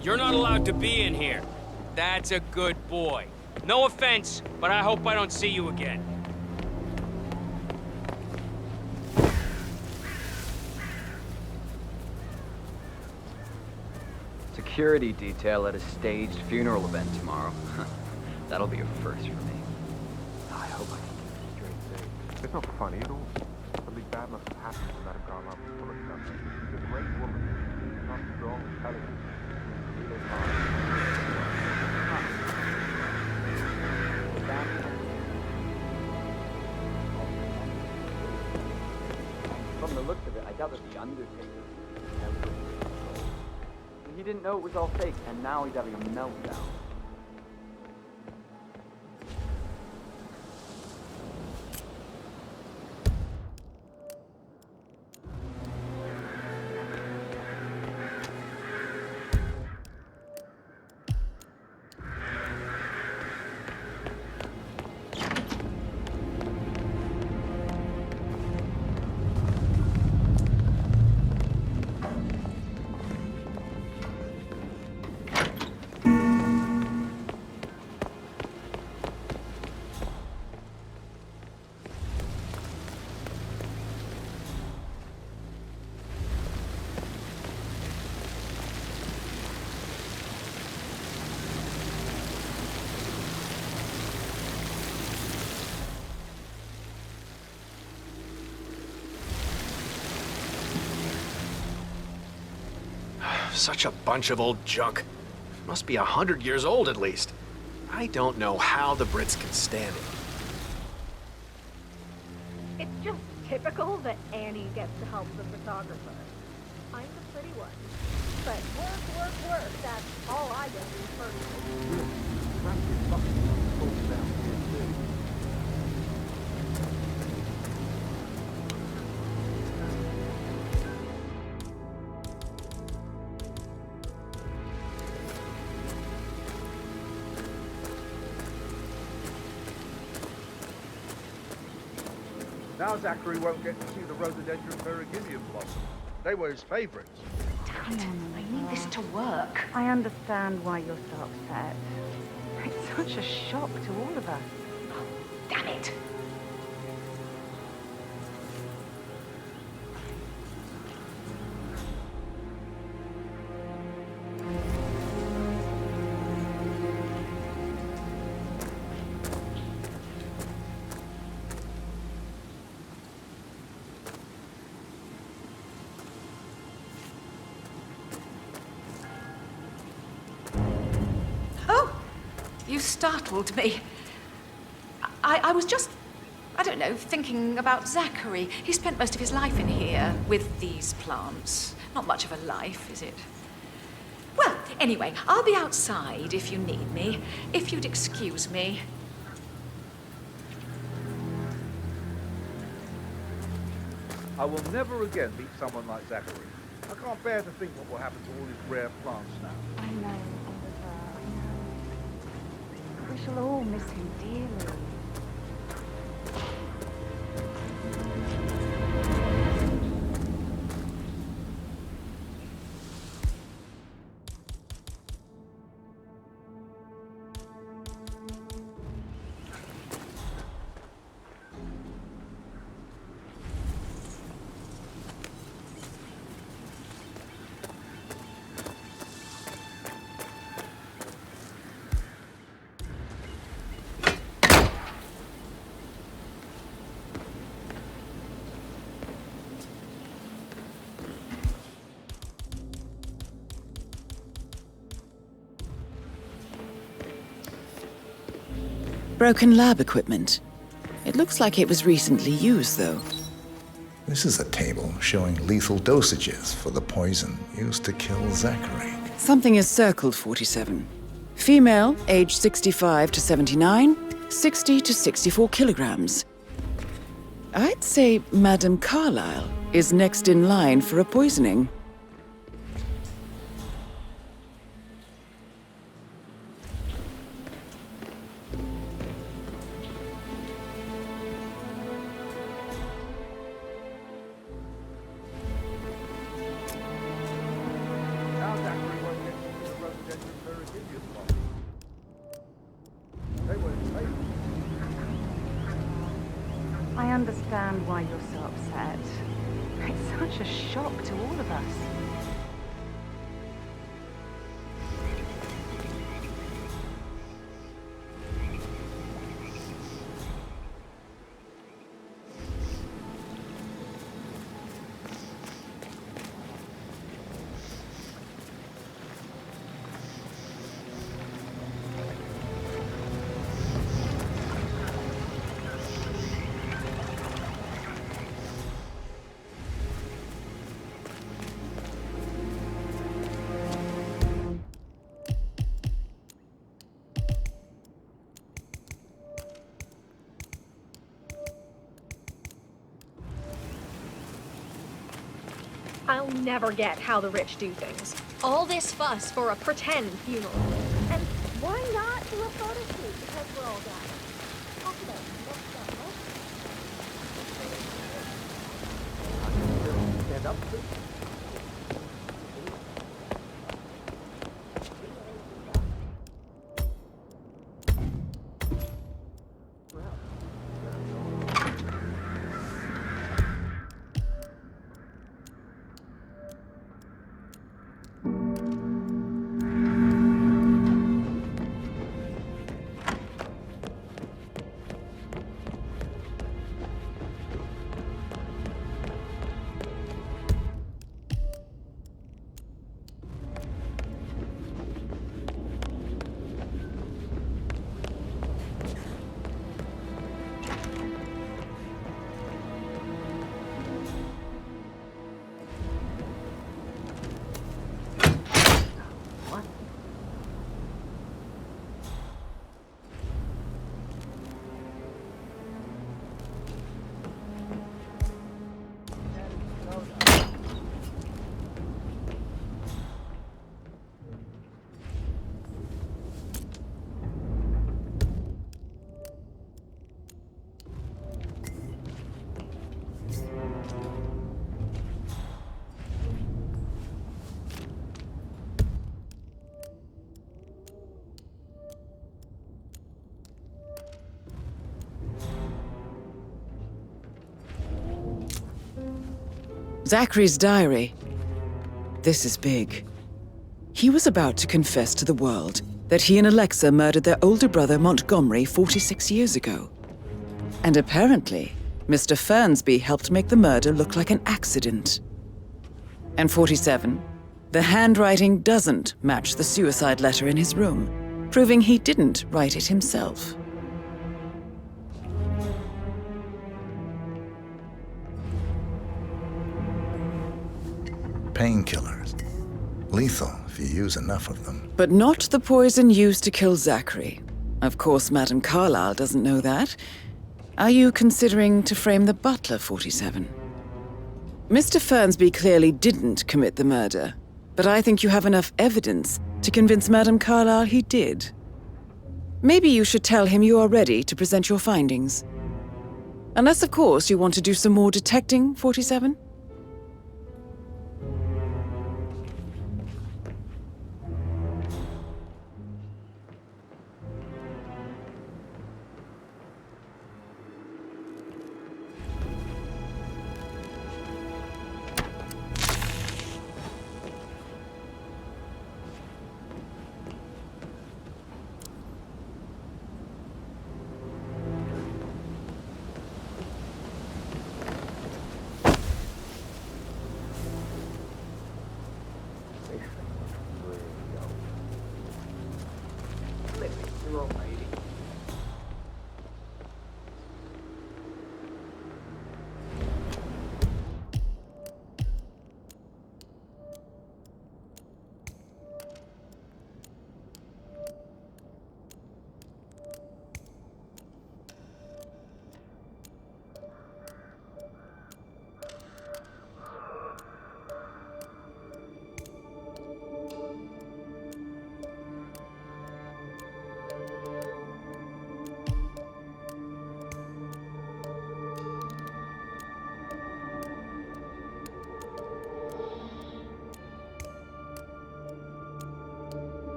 You're not allowed to be in here. That's a good boy. No offense, but I hope I don't see you again. Security detail at a staged funeral event tomorrow. That'll be a first for me. I hope I can keep a straight face. It's not funny at all. Something bad must have happened to Madame Carlyle before it happened. She's a great woman. Not strong, intelligent. Really hard. From the looks of it, I doubt that the Undertaker. He didn't know it was all fake, and now he's having a meltdown. Such a bunch of old junk. Must be 100 years old at least. I don't know how the Brits can stand it. It's just typical that Annie gets to help the photographer. I'm the pretty one. But work, that's all I get in personally. Now Zachary won't get to see the rhododendron Ferraginium blossom. They were his favorites. Damn it, I need this to work. I understand why you're so upset. It's such a shock to all of us. Damn it! You startled me. I was just, I don't know, thinking about Zachary. He spent most of his life in here with these plants. Not much of a life, is it? Well, anyway, I'll be outside if you need me. If you'd excuse me. I will never again meet someone like Zachary. I can't bear to think what will happen to all these rare plants now. I know, Oliver, I know. We shall all miss him dearly. Broken lab equipment. It looks like it was recently used, though. This is a table showing lethal dosages for the poison used to kill Zachary. Something is circled 47. Female, age 65 to 79, 60 to 64 kilograms. I'd say Madame Carlyle is next in line for a poisoning. understand why you're so upset. It's such a shock to all of us. I'll never get how the rich do things. All this fuss for a pretend funeral. And why not do a photo shoot? Because we're all gathered. Talk about it. Stand up, please. Zachary's diary. This is big. He was about to confess to the world that he and Alexa murdered their older brother Montgomery 46 years ago. And apparently, Mr. Fernsby helped make the murder look like an accident. And 47, the handwriting doesn't match the suicide letter in his room, proving he didn't write it himself. Painkillers. Lethal if you use enough of them. But not the poison used to kill Zachary. Of course, Madame Carlyle doesn't know that. Are you considering to frame the butler, 47? Mr. Fernsby clearly didn't commit the murder, but I think you have enough evidence to convince Madame Carlyle he did. Maybe you should tell him you are ready to present your findings. Unless, of course, you want to do some more detecting, 47?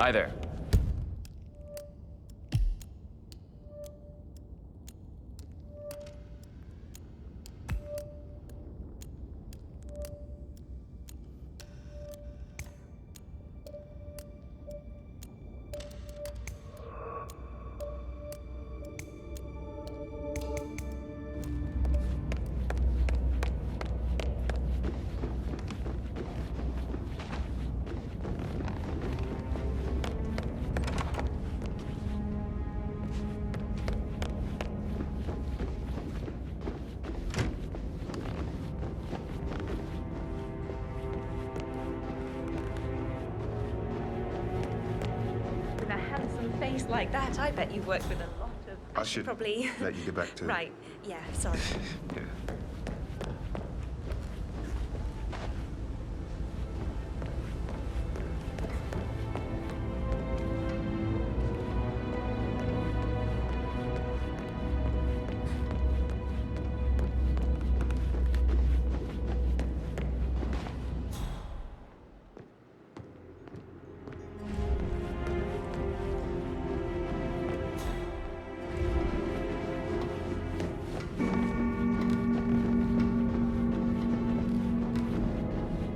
Hi there. With a handsome face like that, I bet you've worked with a lot of... I should probably... let you get back to... Right, yeah, sorry. Yeah.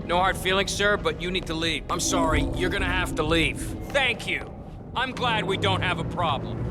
No hard feelings, sir, but you need to leave. I'm sorry, you're gonna have to leave. Thank you. I'm glad we don't have a problem.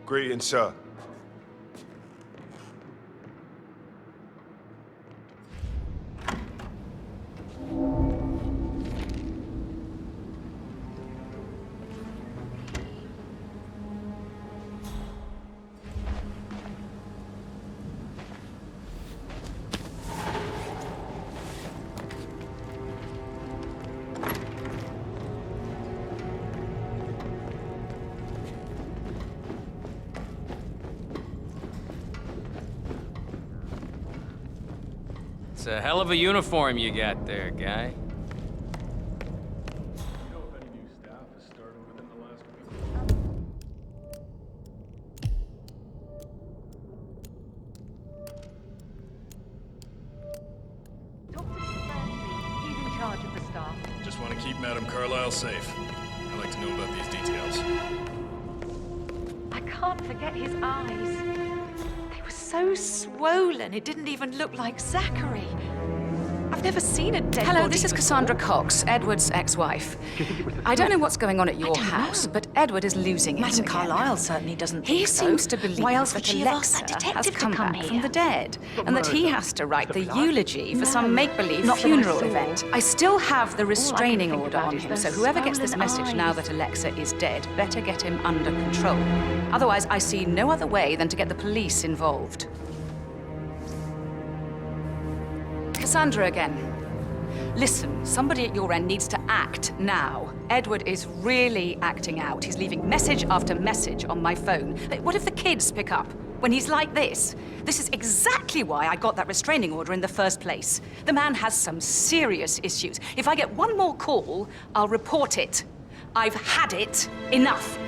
Greetings, sir. It's a hell of a uniform you got there, guy. He's in charge of the staff. Just want to keep Madame Carlyle safe. I'd like to know about these details. I can't forget his eyes. They were so swollen, it didn't even look like Zachary. I've never seen a dead body. Hello, this is Cassandra Cox, Edward's ex-wife. I don't know what's going on at your house, but Edward is losing it. Madame Carlyle certainly doesn't think He so. seems to believe Why else that would she have asked Alexa that has detective come to come back here? from the dead, and that he has to write the eulogy for No. some make-believe Not that I funeral saw. event. I still have the restraining think order about on is him, those so whoever gets this swollen message now eyes. that Alexa is dead better get him under control. Otherwise, I see no other way than to get the police involved. Cassandra again. Listen, somebody at your end needs to act now. Edward is really acting out. He's leaving message after message on my phone. What if the kids pick up when he's like this? This is exactly why I got that restraining order in the first place. The man has some serious issues. If I get one more call, I'll report it. I've had it. Enough.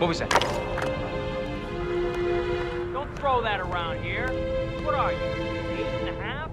What was that? Don't throw that around here. What are you, 8.5?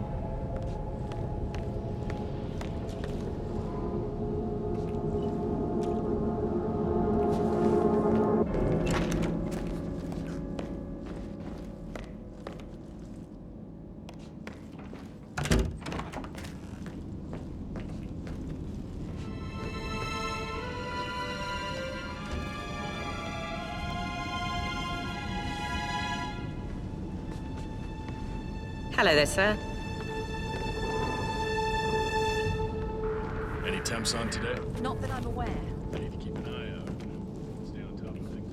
Hello there, sir. Any temps on today? Not that I'm aware. I need to keep an eye out. Stay on top of things.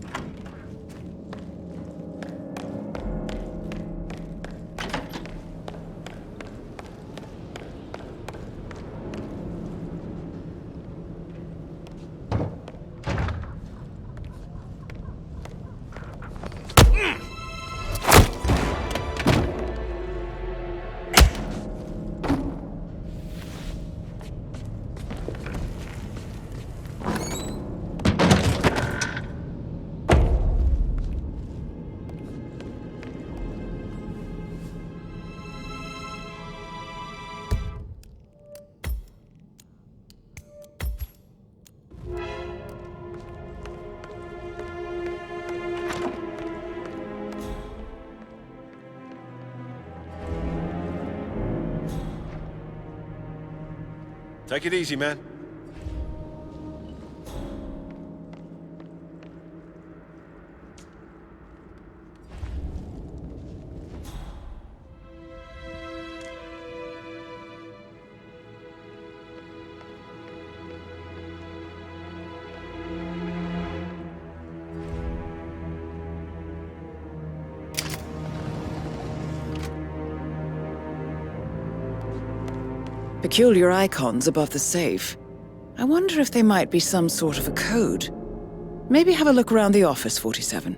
Take it easy, man. Peculiar icons above the safe. I wonder if they might be some sort of a code. Maybe have a look around the office, 47.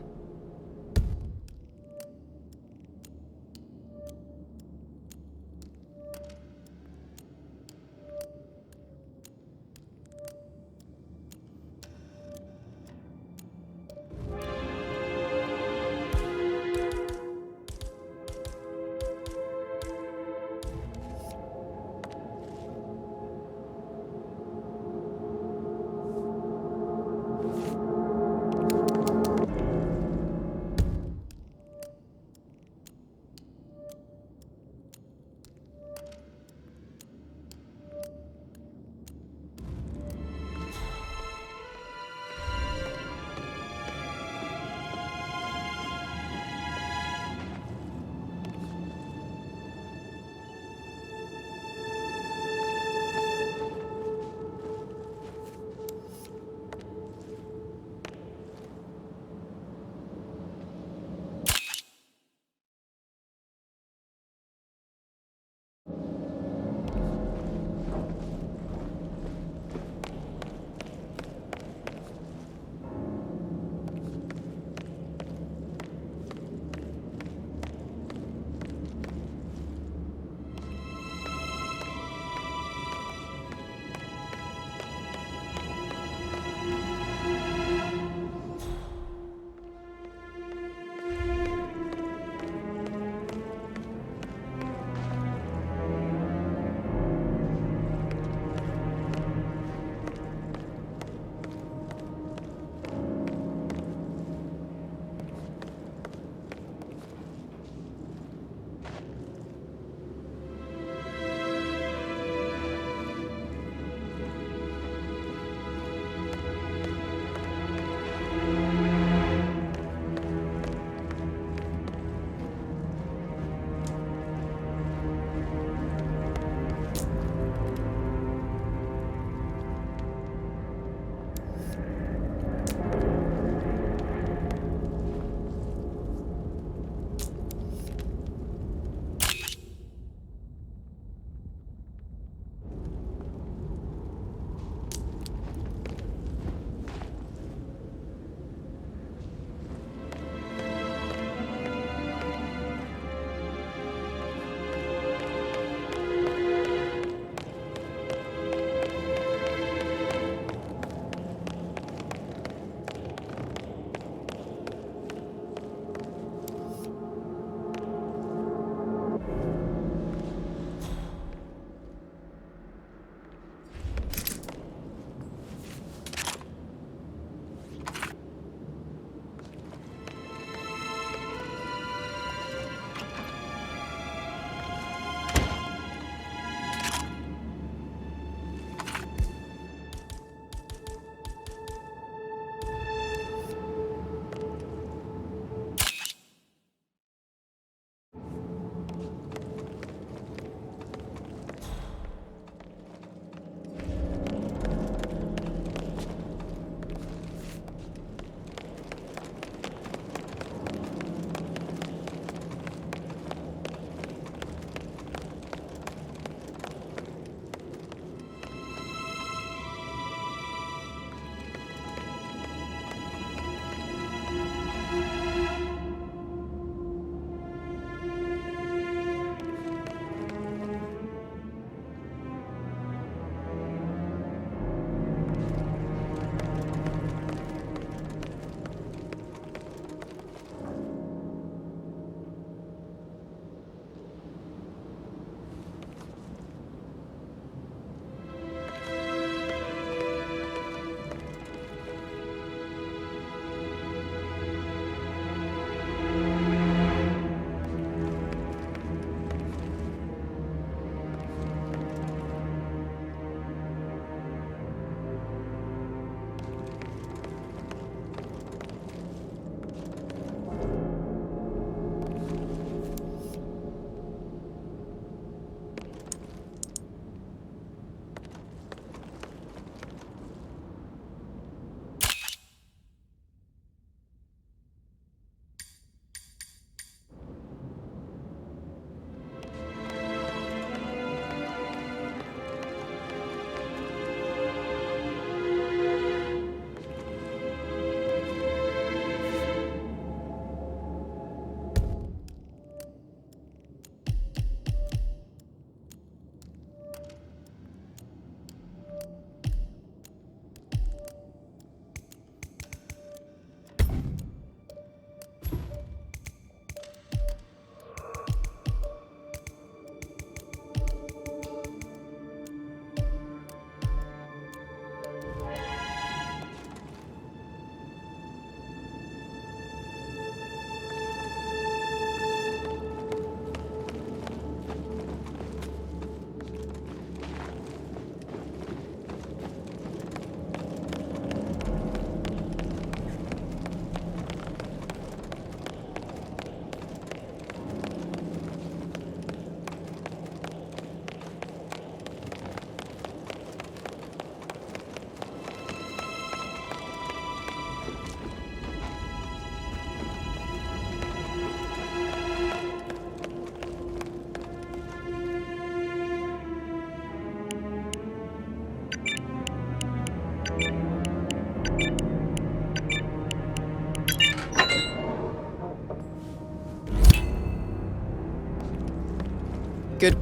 Good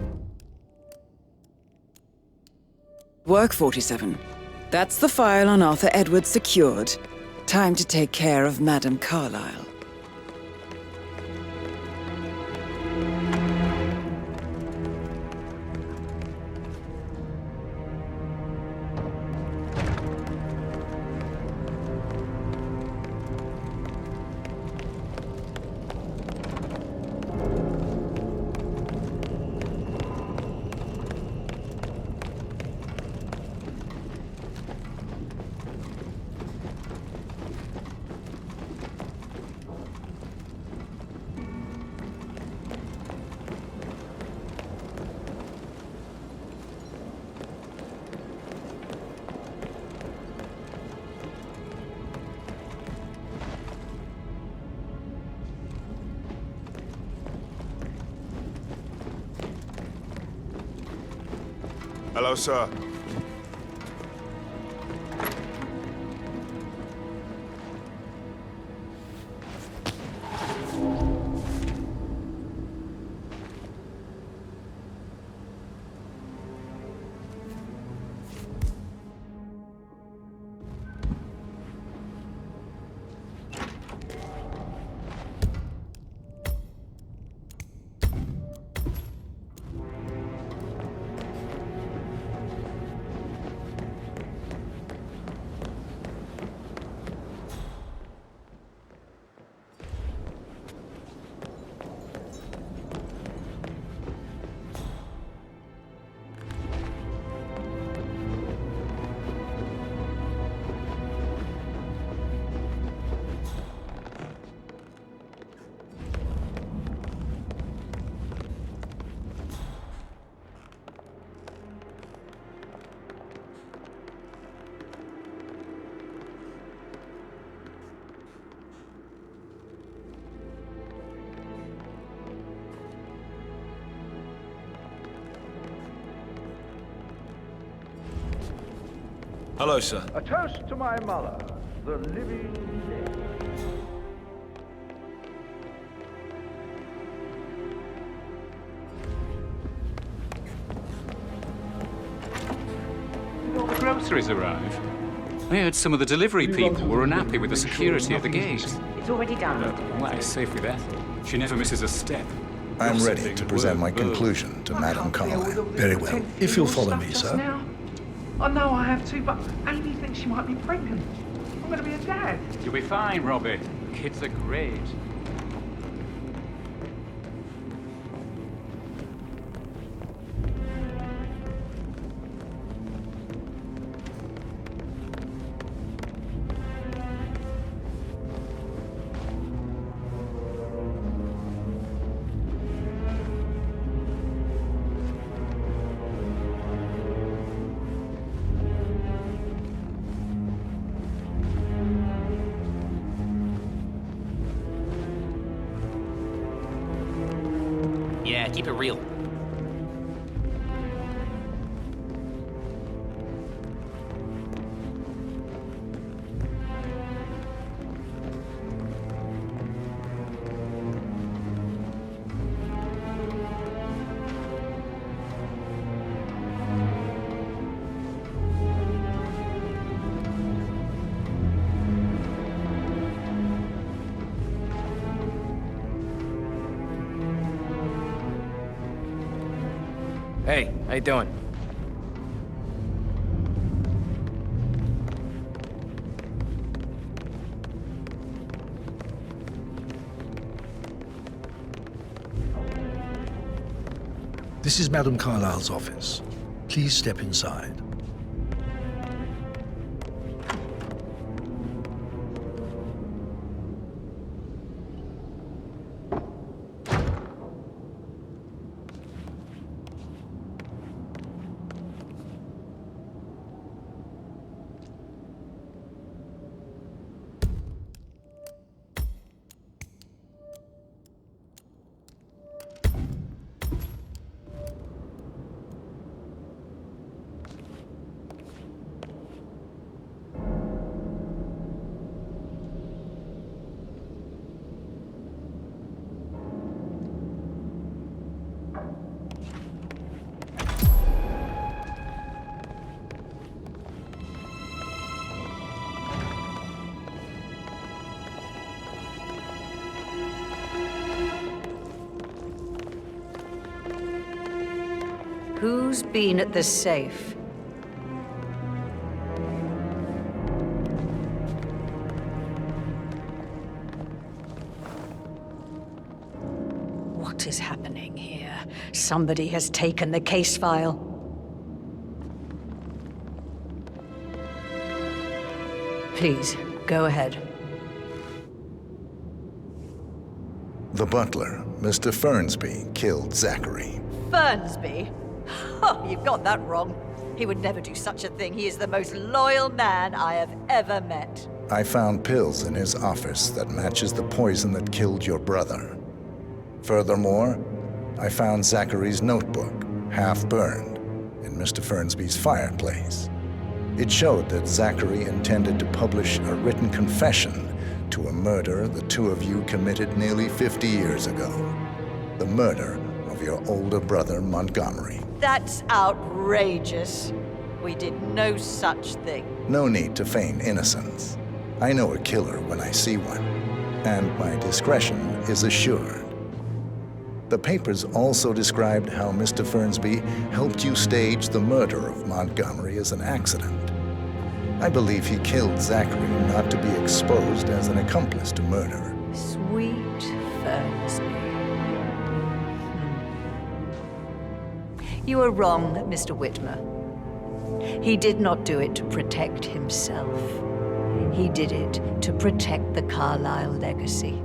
work, 47. That's the file on Arthur Edwards secured. Time to take care of Madame Carlyle. Hello, sir. Hello, sir. A toast to my mother, the living dead. Did all the groceries arrive? I heard some of the delivery people were unhappy with the security at the gate. It's already done. Well, it's safe with Ethel. She never misses a step. I'm ready to present my conclusion to Madame Carlyle. Very well. If you'll follow me, sir. Now. I know I have to, but Amy thinks she might be pregnant. I'm going to be a dad. You'll be fine, Robbie. Kids are great. Yeah, keep it real. Hey, how you doing? This is Madame Carlyle's office. Please step inside. Who's been at the safe? What is happening here? Somebody has taken the case file. Please, go ahead. The butler, Mr. Fernsby, killed Zachary. Fernsby? Oh, you've got that wrong. He would never do such a thing. He is the most loyal man I have ever met. I found pills in his office that matches the poison that killed your brother. Furthermore, I found Zachary's notebook, half burned, in Mr. Fernsby's fireplace. It showed that Zachary intended to publish a written confession to a murder the two of you committed nearly 50 years ago. The murder of your older brother, Montgomery. That's outrageous. We did no such thing. No need to feign innocence. I know a killer when I see one, and my discretion is assured. The papers also described how Mr. Fernsby helped you stage the murder of Montgomery as an accident. I believe he killed Zachary not to be exposed as an accomplice to murder. Sweet Fernsby. You are wrong, Mr. Whitmer. He did not do it to protect himself. He did it to protect the Carlyle legacy.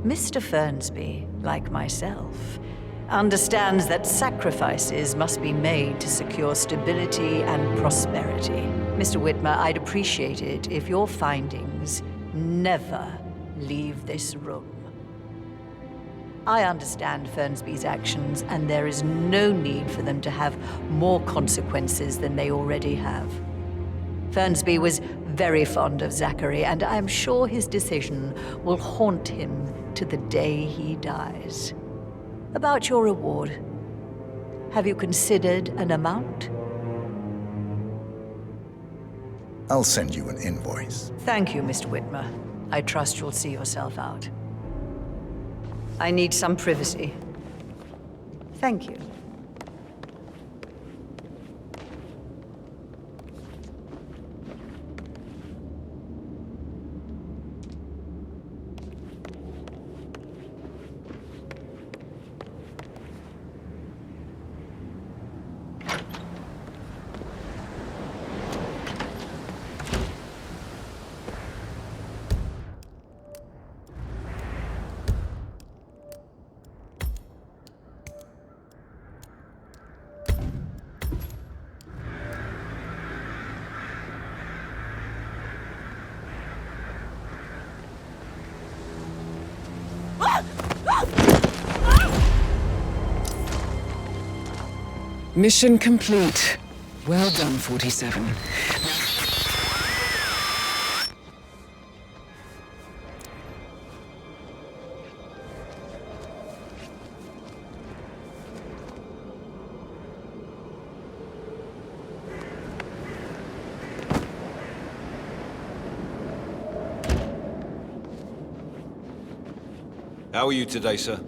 Mr. Fernsby, like myself, understands that sacrifices must be made to secure stability and prosperity. Mr. Whitmer, I'd appreciate it if your findings never leave this room. I understand Fernsby's actions, and there is no need for them to have more consequences than they already have. Fernsby was very fond of Zachary, and I am sure his decision will haunt him to the day he dies. About your reward, have you considered an amount? I'll send you an invoice. Thank you, Mr. Whitmer. I trust you'll see yourself out. I need some privacy. Thank you. Mission complete. Well done, 47. How are you today, sir?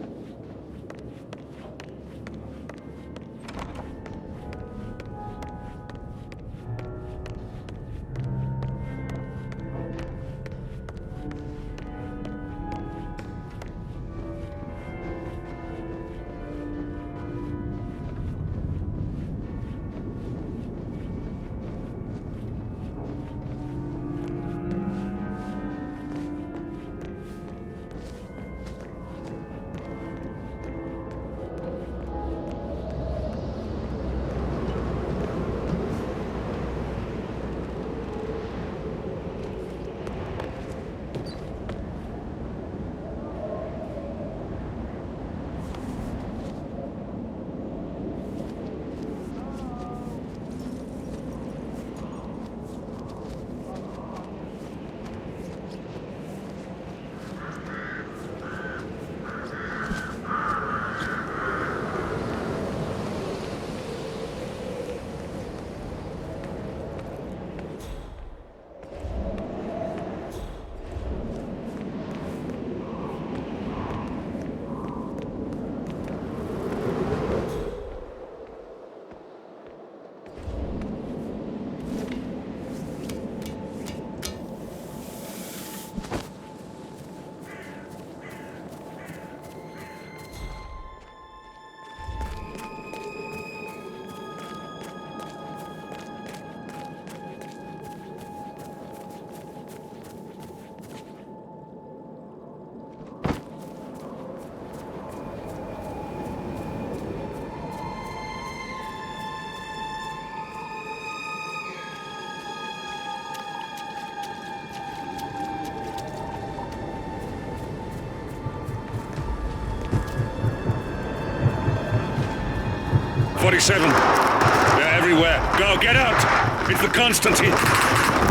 47. They're everywhere. Go, get out! It's the Constantine.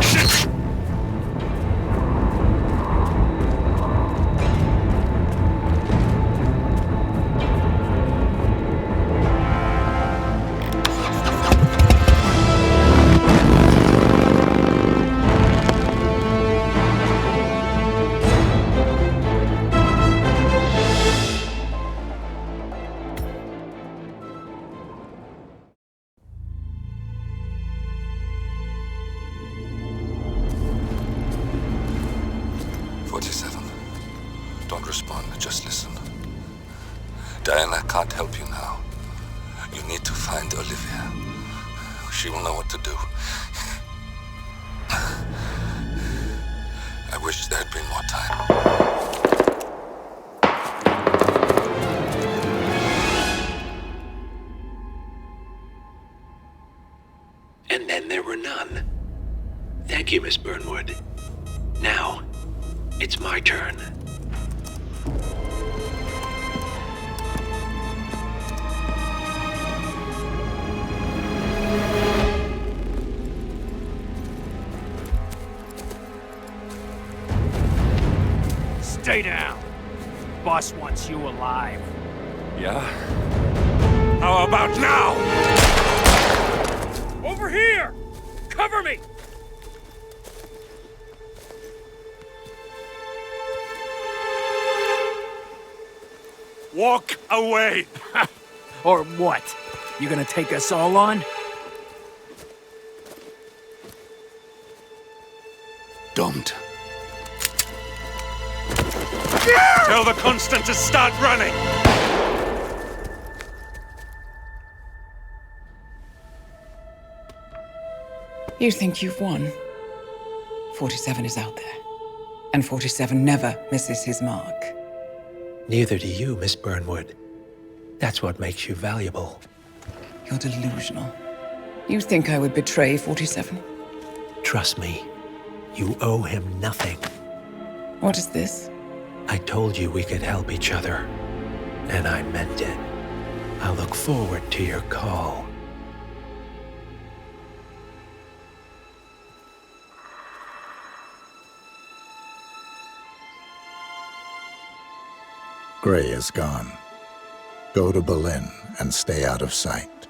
Shit! Don't respond, just listen. Diana can't help you now. You need to find Olivia. She will know what to do. I wish there had been more time. And then there were none. Thank you, Miss Burnwood. Now, it's my turn. Stay down. Boss wants you alive. Yeah? How about now? Over here! Cover me! Walk away! Or what? You gonna take us all on? Don't. Tell the Constant to start running! You think you've won? 47 is out there. And 47 never misses his mark. Neither do you, Miss Burnwood. That's what makes you valuable. You're delusional. You think I would betray 47? Trust me, you owe him nothing. What is this? I told you we could help each other, and I meant it. I'll look forward to your call. Gray is gone. Go to Berlin and stay out of sight.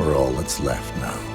We're all that's left now.